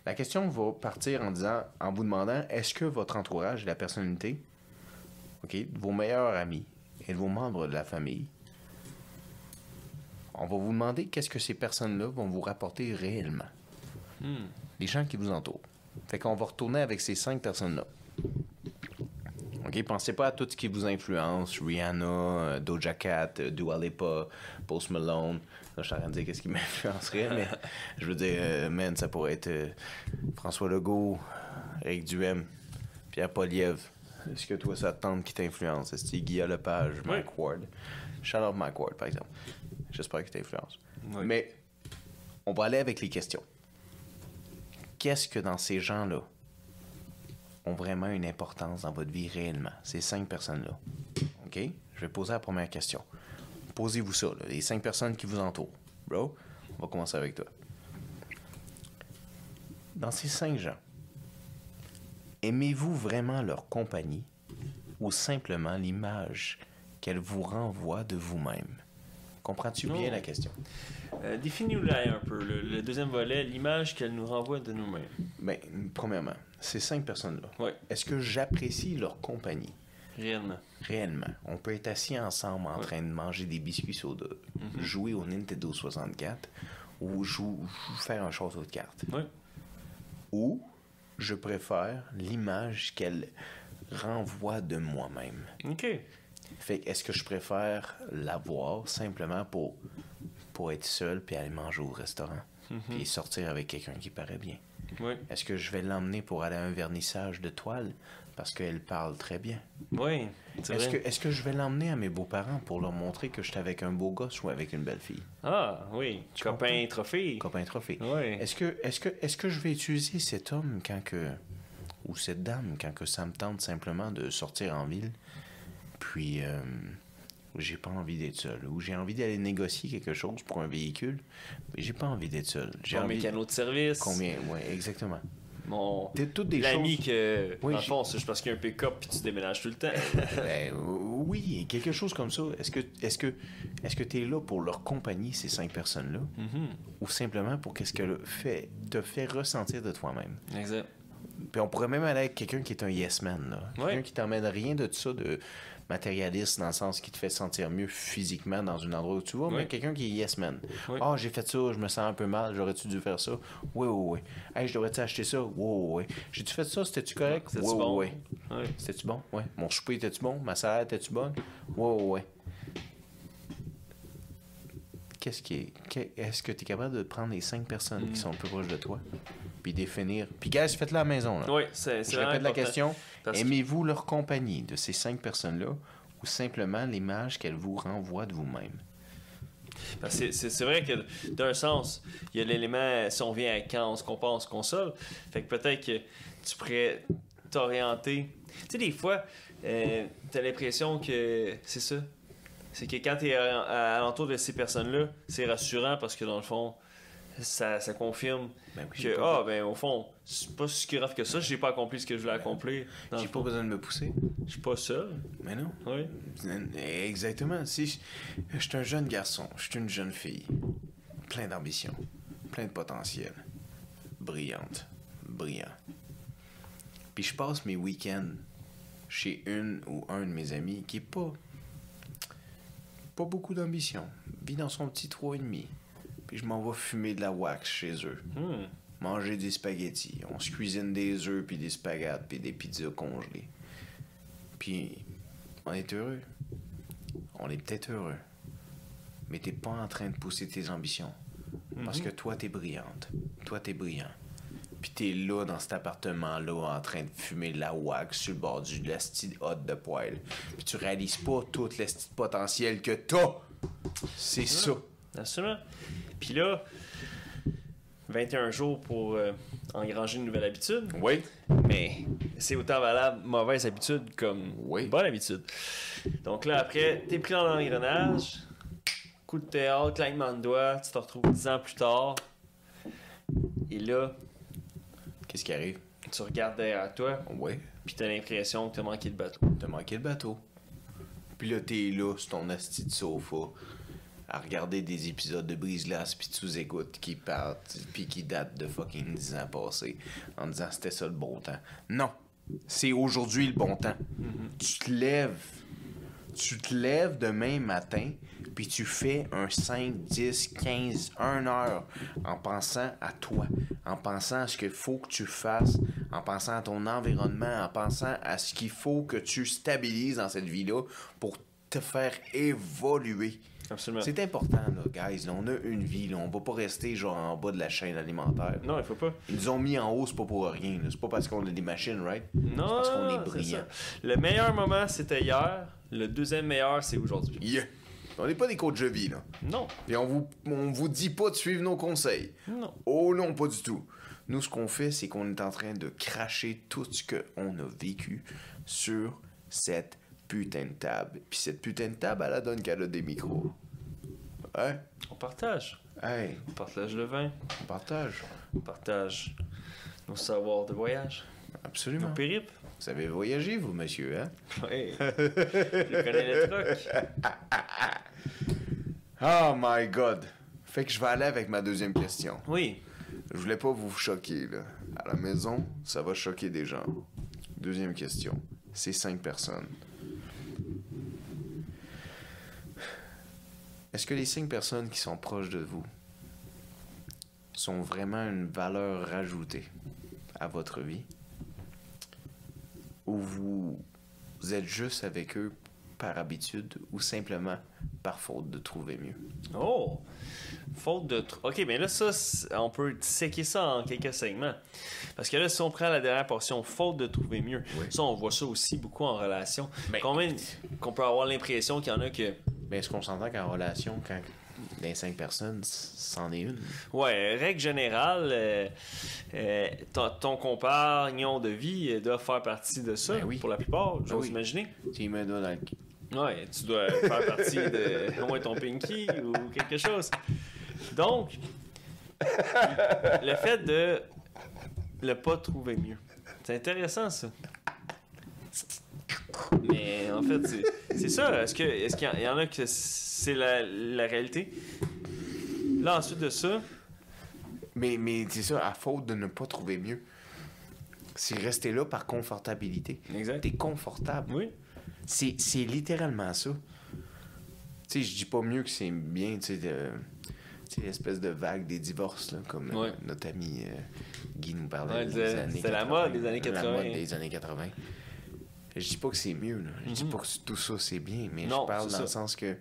La question va partir en vous demandant, est-ce que votre entourage et la personnalité, OK, vos meilleurs amis et vos membres de la famille, on va vous demander qu'est-ce que ces personnes-là vont vous rapporter réellement. Les gens qui vous entourent. Fait qu'on va retourner avec ces 5 personnes-là. OK, pensez pas à tout ce qui vous influence, Rihanna, Doja Cat, Dua Lipa, Post Malone. Là, je suis en train de dire qu'est-ce qui m'influencerait, mais je veux dire, man, ça pourrait être François Legault, Éric Duhem, Pierre Poilievre. Est-ce que toi, ça te tente qui t'influence? Est-ce que c'est Guillaume Lepage, Oui. Mike Ward? Shout out Mike Ward, par exemple. J'espère qu'il t'influence. Oui. Mais on va aller avec les questions. Qu'est-ce que dans ces gens-là ont vraiment une importance dans votre vie réellement? Ces 5 personnes-là. OK? Je vais poser la première question. Posez-vous ça, là, les 5 personnes qui vous entourent. Bro, on va commencer avec toi. Dans ces 5 gens, aimez-vous vraiment leur compagnie ou simplement l'image qu'elle vous renvoie de vous-même? Comprends-tu bien la question? Définis-la un peu. Le deuxième volet, l'image qu'elle nous renvoie de nous-mêmes. Bien, premièrement, ces 5 personnes-là, Oui. est-ce que j'apprécie leur compagnie? Réellement. Réellement. On peut être assis ensemble en train de manger des biscuits soda, jouer au Nintendo 64 ou faire un château de cartes. Oui. Ou je préfère l'image qu'elle renvoie de moi-même. OK. Fait que est-ce que je préfère la voir simplement pour être seul puis aller manger au restaurant puis sortir avec quelqu'un qui paraît bien? Oui. Est-ce que je vais l'emmener pour aller à un vernissage de toile parce qu'elle parle très bien? Oui. C'est vrai. Est-ce que je vais l'emmener à mes beaux-parents pour leur montrer que je suis avec un beau gosse ou avec une belle fille? Ah, oui. Copain trophée. Copain trophée. Oui. Est-ce que je vais utiliser cet homme ou cette dame quand que ça me tente simplement de sortir en ville? Puis j'ai pas envie d'être seul. Ou j'ai envie d'aller négocier quelque chose pour un véhicule, mais j'ai pas envie d'être seul. J'ai Mon envie... mécano de service. Combien? Oui, exactement. Mon... C'est toutes des L'ami choses... que... Oui, en fond, c'est juste parce qu'il y a un pick-up puis tu déménages tout le temps. Oui, quelque chose comme ça. Est-ce que tu es là pour leur compagnie, ces 5 personnes-là? Ou simplement pour qu'est-ce que te fait ressentir de toi-même? Exact. Puis on pourrait même aller avec quelqu'un qui est un yes man, là. Quelqu'un Ouais. qui t'emmène rien de ça de matérialiste dans le sens qui te fait sentir mieux physiquement dans un endroit où tu vas, mais Ouais. quelqu'un qui est yes man. Ouais. Ah, j'ai fait ça, je me sens un peu mal, j'aurais-tu dû faire ça? Oui, oui, oui. Hey, je devrais-tu acheter ça? Oui, oui, oui. J'ai-tu fait ça? C'était-tu correct? C'était-tu Oui, bon? oui, oui. Ouais. C'était-tu bon? Oui. Mon souper était-tu bon? Ma salade était-tu bonne? Oui, oui, oui. Est-ce que tu es capable de prendre les 5 personnes qui sont le plus proches de toi? Puis définir. Puis, guys, faites-le à la maison, là. Oui, c'est Je vraiment répète la important. question. Parce que- Aimez-vous leur compagnie de ces 5 personnes-là ou simplement l'image qu'elles vous renvoient de vous-même? Parce que c'est vrai que d'un sens, il y a l'élément, si on vient à quand on se compare, on se console. Fait que peut-être que tu pourrais t'orienter. Tu sais, des fois, t'as l'impression que c'est ça. C'est que quand t'es à l'entour de ces personnes-là, c'est rassurant parce que dans le fond, ça confirme Ben oui, que, au fond, c'est pas si grave que ça, j'ai pas accompli ce que je voulais accomplir. Dans J'ai le pas fond, besoin de me pousser. je suis pas seul. Mais non. Oui. Exactement. Si je suis un jeune garçon, je suis une jeune fille, plein d'ambition, plein de potentiel, brillante, brillant. Puis je passe mes week-ends chez une ou un de mes amis qui est pas beaucoup d'ambition, vit dans son petit 3,5. Puis je m'en vais fumer de la wax chez eux. Manger des spaghettis. On se cuisine des œufs, puis des spaghettes, puis des pizzas congelées. Puis on est heureux. On est peut-être heureux. Mais t'es pas en train de pousser tes ambitions. Parce que toi, t'es brillante. Toi, t'es brillant. Puis t'es là, dans cet appartement-là, en train de fumer de la wax sur le bord du l'esti hot de poêle. Puis tu réalises pas tout l'esti de potentiel que t'as. C'est ça. Absolument. Puis là, 21 jours pour engranger une nouvelle habitude. Oui. Mais c'est autant valable mauvaise habitude comme bonne habitude. Donc là, après, t'es pris dans l'engrenage, coup de théâtre, claquement de doigts, tu te retrouves 10 ans plus tard. Et là, qu'est-ce qui arrive? Tu regardes derrière toi, puis t'as l'impression que t'as manqué le bateau. T'as manqué le bateau. Puis là, t'es là, sur ton asti de sofa, à regarder des épisodes de Brise-Glace, puis tu écoutes qui partent, puis qui datent de fucking 10 ans passés, en disant c'était ça le bon temps. Non! C'est aujourd'hui le bon temps. Tu te lèves demain matin, puis tu fais un 5, 10, 15, 1 heure en pensant à toi, en pensant à ce qu'il faut que tu fasses, en pensant à ton environnement, en pensant à ce qu'il faut que tu stabilises dans cette vie-là pour te faire évoluer. Absolument. C'est important, là, guys. Là, on a une vie. Là. On va pas rester genre en bas de la chaîne alimentaire. Non, il faut pas. Ils nous ont mis en haut, c'est pas pour rien. Là. C'est pas parce qu'on a des machines, right? Non, c'est parce qu'on est brillants. Le meilleur moment, c'était hier. Le deuxième meilleur, c'est aujourd'hui. Yeah. On n'est pas des coachs de vie, là. Non. Et on vous dit pas de suivre nos conseils. Non. Oh non, pas du tout. Nous, ce qu'on fait, c'est qu'on est en train de cracher tout ce qu'on a vécu sur cette putain de table. Puis cette putain de table, elle donne qu'elle a des micros. Hein? On partage. Hey. On partage le vin. On partage. On partage nos savoirs de voyage. Absolument. Nos périples. Vous avez voyagé, vous, monsieur, hein? Oui. Je connais le truc. Oh my God. Fait que je vais aller avec ma deuxième question. Oui. Je voulais pas vous choquer, là. À la maison, ça va choquer des gens. Deuxième question. C'est 5 personnes. Est-ce que les 5 personnes qui sont proches de vous sont vraiment une valeur ajoutée à votre vie? Ou vous êtes juste avec eux par habitude ou simplement par faute de trouver mieux? Oh! Faute de... OK, mais là, ça, on peut séquer ça en quelques segments. Parce que là, si on prend la dernière portion, faute de trouver mieux, ça, on voit ça aussi beaucoup en relation. Combien qu'on peut avoir l'impression qu'il y en a que... Mais est-ce qu'on s'entend qu'en relation, quand les 5 personnes, c'en est une? Ouais, règle générale, ton compagnon de vie doit faire partie de ça, pour la plupart, j'ose imaginer. Tu me dois dans le... Ouais, tu dois faire partie de au moins ton pinky ou quelque chose. Donc, le fait de ne pas trouver mieux, c'est intéressant ça. Mais en fait, c'est ça. Est-ce qu'il y en a que c'est la réalité? Là, ensuite de ça... Mais c'est ça, à faute de ne pas trouver mieux. C'est rester là par confortabilité. Exact. T'es confortable. Oui. C'est littéralement ça. Tu sais, je dis pas mieux que c'est bien, tu sais, l'espèce de vague des divorces, là, comme notre ami Guy nous parlait des années 80. C'était la mode des années 80. La mode des années 80. Je dis pas que c'est mieux, là. Je dis pas que tout ça c'est bien, mais je parle dans le sens que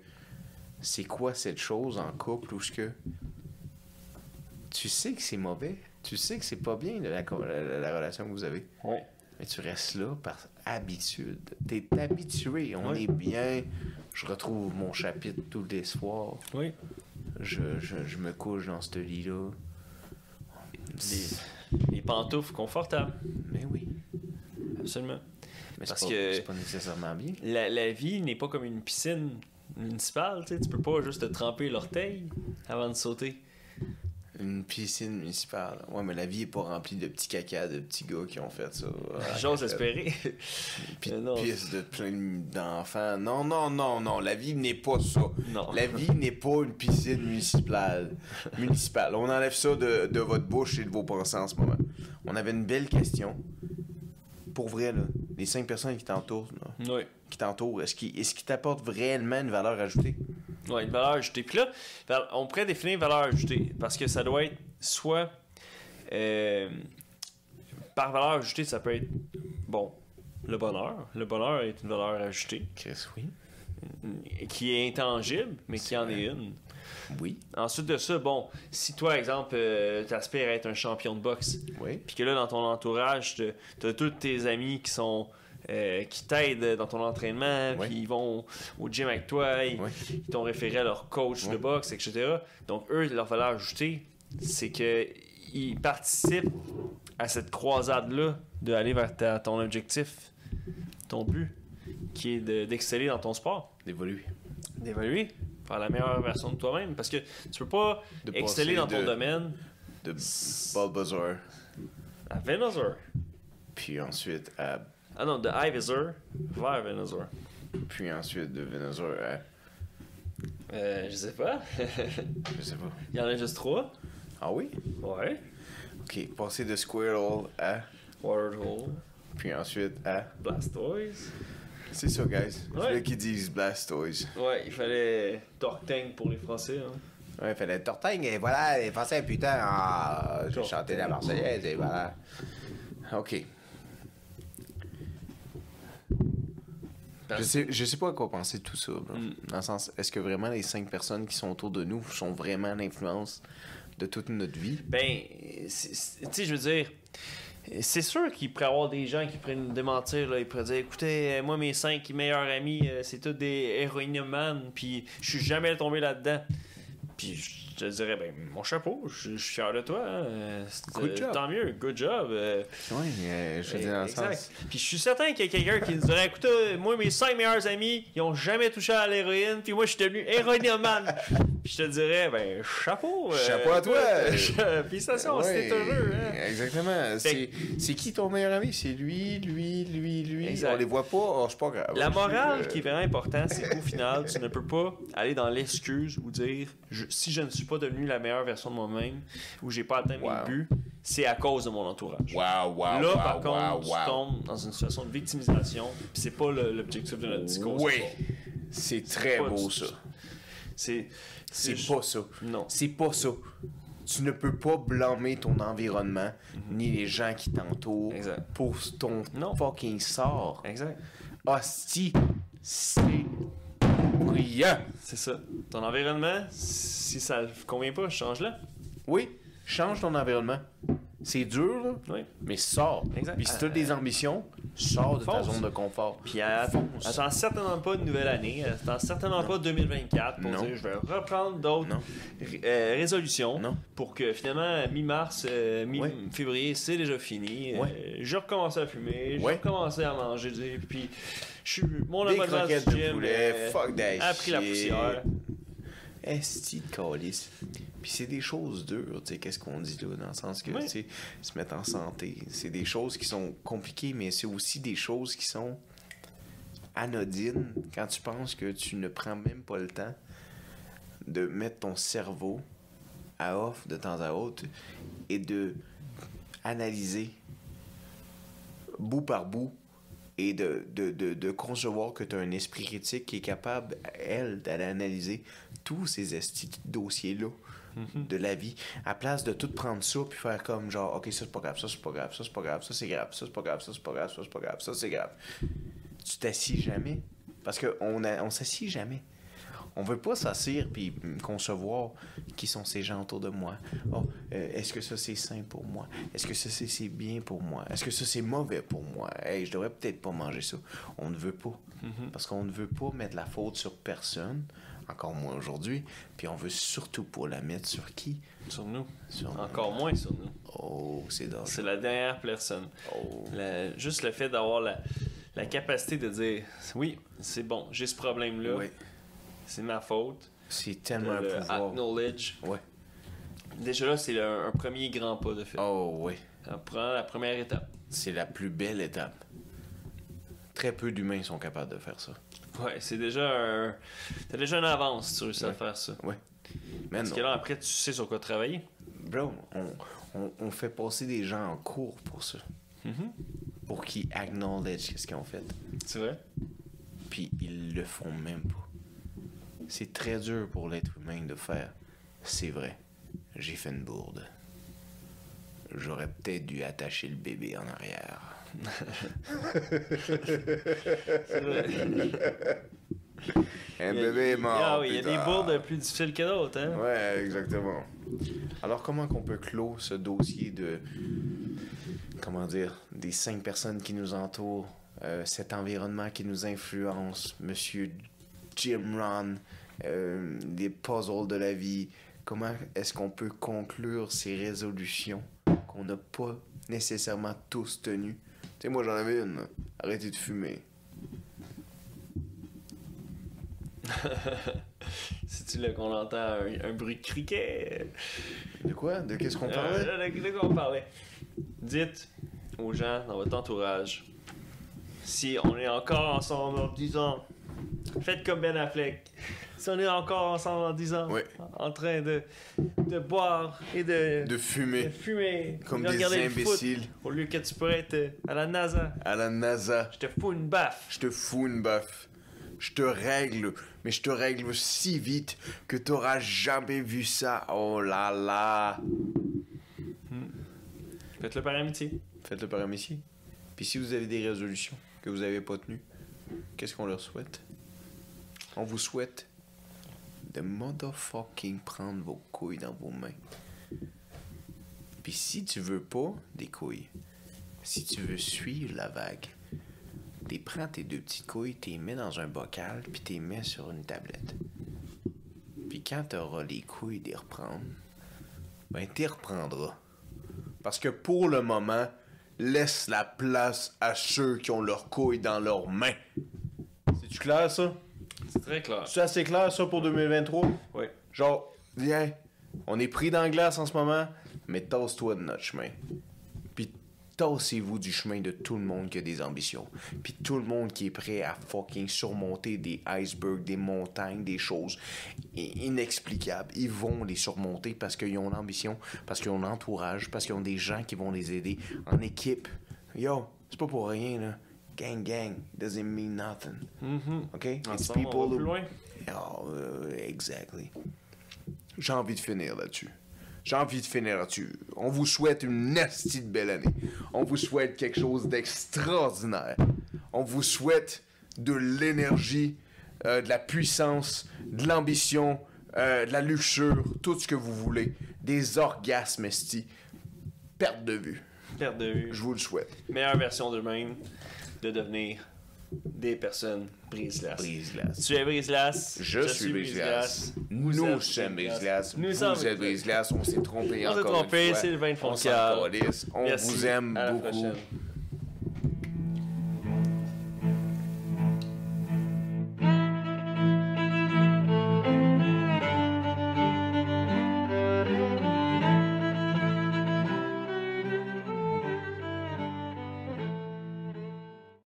c'est quoi cette chose en couple où tu sais que c'est mauvais, tu sais que c'est pas bien la relation que vous avez. Oui. Mais tu restes là par habitude. T'es habitué, on est bien. Je retrouve mon chapitre tous les soirs. Oui. Je me couche dans ce lit-là. Les pantoufles confortables. Mais oui. Absolument. Mais c'est pas nécessairement bien. La vie n'est pas comme une piscine municipale, tu sais. Tu peux pas juste te tremper l'orteil avant de sauter. Une piscine municipale. Ouais, mais la vie est pas remplie de petits caca, de petits gars qui ont fait ça. J'ose espérer. Puis de pistes de plein d'enfants. Non. La vie n'est pas ça. Non. La vie n'est pas une piscine municipale. On enlève ça de votre bouche et de vos pensées en ce moment. On avait une belle question. Pour vrai, là, les 5 personnes qui t'entourent, est-ce qu'ils t'apportent réellement une valeur ajoutée? Oui, une valeur ajoutée. Puis là, on pourrait définir valeur ajoutée parce que ça doit être soit par valeur ajoutée, ça peut être le bonheur. Le bonheur est une valeur ajoutée. Chris, oui. Qui est intangible, mais qui en est une. Oui. Ensuite de ça, bon, si toi, exemple, t'aspires à être un champion de boxe, Oui. puis que là, dans ton entourage, t'as tous tes amis qui sont qui t'aident dans ton entraînement, Oui. puis ils vont au gym avec toi, ils t'ont référé à leur coach de boxe, etc. Donc, eux, leur valeur ajoutée, c'est qu'ils participent à cette croisade-là d'aller vers ton objectif, ton but, qui est d'exceller dans ton sport. D'évoluer, faire la meilleure version de toi-même. Parce que tu peux pas exceller dans ton domaine. De Bulbasaur. À Venusaur. Puis ensuite à. Ah non, de Ivysaur vers Venusaur. Puis ensuite de Venusaur à. Je sais pas. Je sais pas. Il y en a juste 3. Ah oui? Ouais. Ok, passer de Squirtle à. Wordle. Puis ensuite à. Blastoise. C'est ça, guys. C'est Ouais. là qu'ils disent Blastoise. Ouais, il fallait Tortang pour les Français. Hein. Ouais, il fallait Tortang et voilà, les Français, putain, j'ai chanté la Marseillaise et voilà. Ok. Je sais pas à quoi penser de tout ça. Bro. Dans le sens, est-ce que vraiment les 5 personnes qui sont autour de nous sont vraiment l'influence de toute notre vie? Ben, tu sais, je veux dire, c'est sûr qu'il pourrait y avoir des gens qui pourraient nous démentir. Là. Ils pourraient dire, écoutez, moi, mes 5 meilleurs amis, c'est tous des héroïnomans, puis je suis jamais tombé là-dedans. Puis je te dirais, ben, mon chapeau, je suis fier de toi. Hein. Good job. Tant mieux, good job. Oui, je veux dire dans le exact. sens. Puis je suis certain qu'il y a quelqu'un qui nous dirait, écoutez, moi, mes 5 meilleurs amis, ils ont jamais touché à l'héroïne, puis moi, je suis devenu héroïnomane. Puis je te dirais, ben, chapeau. Chapeau à toi. Félicitations, Ouais, c'était heureux. Hein. Exactement. C'est qui ton meilleur ami? C'est lui. Exact. On les voit pas, oh, c'est pas grave. La morale qui est vraiment importante, c'est qu'au final, tu ne peux pas aller dans l'excuse ou dire si je ne suis pas devenu la meilleure version de moi-même ou j'ai pas atteint mes buts, c'est à cause de mon entourage. Là, par contre, tu tombes dans une situation de victimisation, puis c'est pas l'objectif de notre discours. Oui, c'est très beau ça. C'est pas ça. Non. C'est pas ça. Tu ne peux pas blâmer ton environnement ni les gens qui t'entourent pour ton fucking sort. Exact. Hostie, c'est brillant. C'est ça. Ton environnement, si ça ne convient pas, change-le. Oui, change ton environnement. C'est dur, là, Oui. mais sors. Exact. Puis si tu as des ambitions, sors de ta Fonce. zone de confort. Puis attends certainement pas une nouvelle année, attends certainement pas 2024 pour dire je vais reprendre d'autres résolutions pour que finalement mi-mars, mi-février, c'est déjà fini. Je recommence à fumer, je recommence à manger, puis mon Des abonnement du croquettes de gym poulet, fuck that a pris la shit. poussière. Esti de calice. Puis c'est des choses dures, tu sais, qu'est-ce qu'on dit là, dans le sens que, tu sais, se mettre en santé, c'est des choses qui sont compliquées, mais c'est aussi des choses qui sont anodines quand tu penses que tu ne prends même pas le temps de mettre ton cerveau à off de temps à autre et de analyser bout par bout et de concevoir que tu as un esprit critique qui est capable, d'aller analyser tous ces dossiers-là de la vie, à place de tout prendre ça puis faire comme genre, ok, ça c'est pas grave, ça c'est pas grave, ça c'est pas grave, ça c'est grave, ça c'est pas grave, ça c'est pas grave, ça c'est pas grave, ça c'est grave. Tu t'assis jamais. Parce qu'on s'assit jamais. On veut pas s'asseoir puis concevoir qui sont ces gens autour de moi. Oh, est-ce que ça c'est sain pour moi? Est-ce que ça c'est bien pour moi? Est-ce que ça c'est mauvais pour moi? Hey, je devrais peut-être pas manger ça. On ne veut pas. Parce qu'on ne veut pas mettre la faute sur personne, encore moins aujourd'hui, puis on veut surtout pas la mettre sur qui? Sur nous. Sur encore moins sur nous. Oh, c'est dangereux. C'est la dernière personne. Oh. Juste le fait d'avoir la capacité de dire oui, c'est bon, j'ai ce problème-là. Oui. C'est ma faute. C'est tellement un pouvoir. Acknowledge. Ouais. Déjà là, c'est un premier grand pas de fait. Oh, oui. On prend la première étape. C'est la plus belle étape. Très peu d'humains sont capables de faire ça. Ouais, c'est déjà t'as déjà une avance si tu réussis à faire ça. Ouais. Parce que là, après, tu sais sur quoi travailler. Bro, on fait passer des gens en cours pour ça. Pour qu'ils acknowledge ce qu'ils ont fait. C'est vrai? Puis ils le font même pas. C'est très dur pour l'être humain de faire. C'est vrai, j'ai fait une bourde. J'aurais peut-être dû attacher le bébé en arrière. C'est vrai. Un bébé est mort. Ah oui, il y a des putain. bourdes plus difficiles que d'autres, hein? Ouais, exactement. Alors, comment qu'on peut clore ce dossier de... Comment dire? Des 5 personnes qui nous entourent, cet environnement qui nous influence, Monsieur Jim Rohn, les puzzles de la vie. Comment est-ce qu'on peut conclure ces résolutions qu'on n'a pas nécessairement tous tenues? Tu sais, moi, j'en avais une. Arrêtez de fumer. C'est-tu là qu'on entend un bruit de criquet? De quoi? De qu'est-ce qu'on parlait? De quoi on parlait? Dites aux gens dans votre entourage, si on est encore ensemble dans 10 ans, faites comme Ben Affleck. Si on est encore ensemble dans 10 ans, Oui. en train de boire et De fumer. de fumer, Comme de des regarder le foot, imbéciles. au lieu que tu pourrais être à la NASA. À la NASA. Je te fous une baffe. Je te fous une baffe. Je te règle, mais je te règle si vite que t'auras jamais vu ça. Oh là là. Faites-le par amitié. Faites-le par amitié. Puis si vous avez des résolutions que vous n'avez pas tenues, qu'est-ce qu'on leur souhaite? On vous souhaite de motherfucking prendre vos couilles dans vos mains. Puis si tu veux pas des couilles, si tu veux suivre la vague, t'es prends tes 2 petites couilles, t'es mets dans un bocal, puis t'es mets sur une tablette. Puis quand t'auras les couilles d'y reprendre, ben t'y reprendras. Parce que pour le moment, laisse la place à ceux qui ont leurs couilles dans leurs mains. C'est-tu clair, ça? C'est très clair. C'est assez clair, ça, pour 2023? Oui. Genre, viens, on est pris dans la glace en ce moment, mais tasse-toi de notre chemin. Puis tassez-vous du chemin de tout le monde qui a des ambitions. Puis tout le monde qui est prêt à fucking surmonter des icebergs, des montagnes, des choses inexplicables. Ils vont les surmonter parce qu'ils ont l'ambition, parce qu'ils ont l'entourage, parce qu'ils ont des gens qui vont les aider en équipe. Yo, c'est pas pour rien, là. Gang, gang, doesn't mean nothing. OK? It's Ensemble, on va who... plus loin. Oh, exactly. J'ai envie de finir là-dessus. J'ai envie de finir là-dessus. On vous souhaite une nasty de belle année. On vous souhaite quelque chose d'extraordinaire. On vous souhaite de l'énergie, de la puissance, de l'ambition, de la luxure, tout ce que vous voulez. Des orgasmes, esti. Perte de vue. Perte de vue. Je vous le souhaite. Meilleure version d'eux-mêmes, de devenir des personnes brise-glace. Brise-glace. Tu es brise-glace. Je suis brise-glace. Vous Nous êtes sommes brise-glace. brise-glace. Nous Vous sommes êtes brise-glace. On s'est trompé On s'est encore trompé, une fois. c'est le vin de On s'en Foncal. calisse. On Merci. vous aime À la beaucoup. prochaine.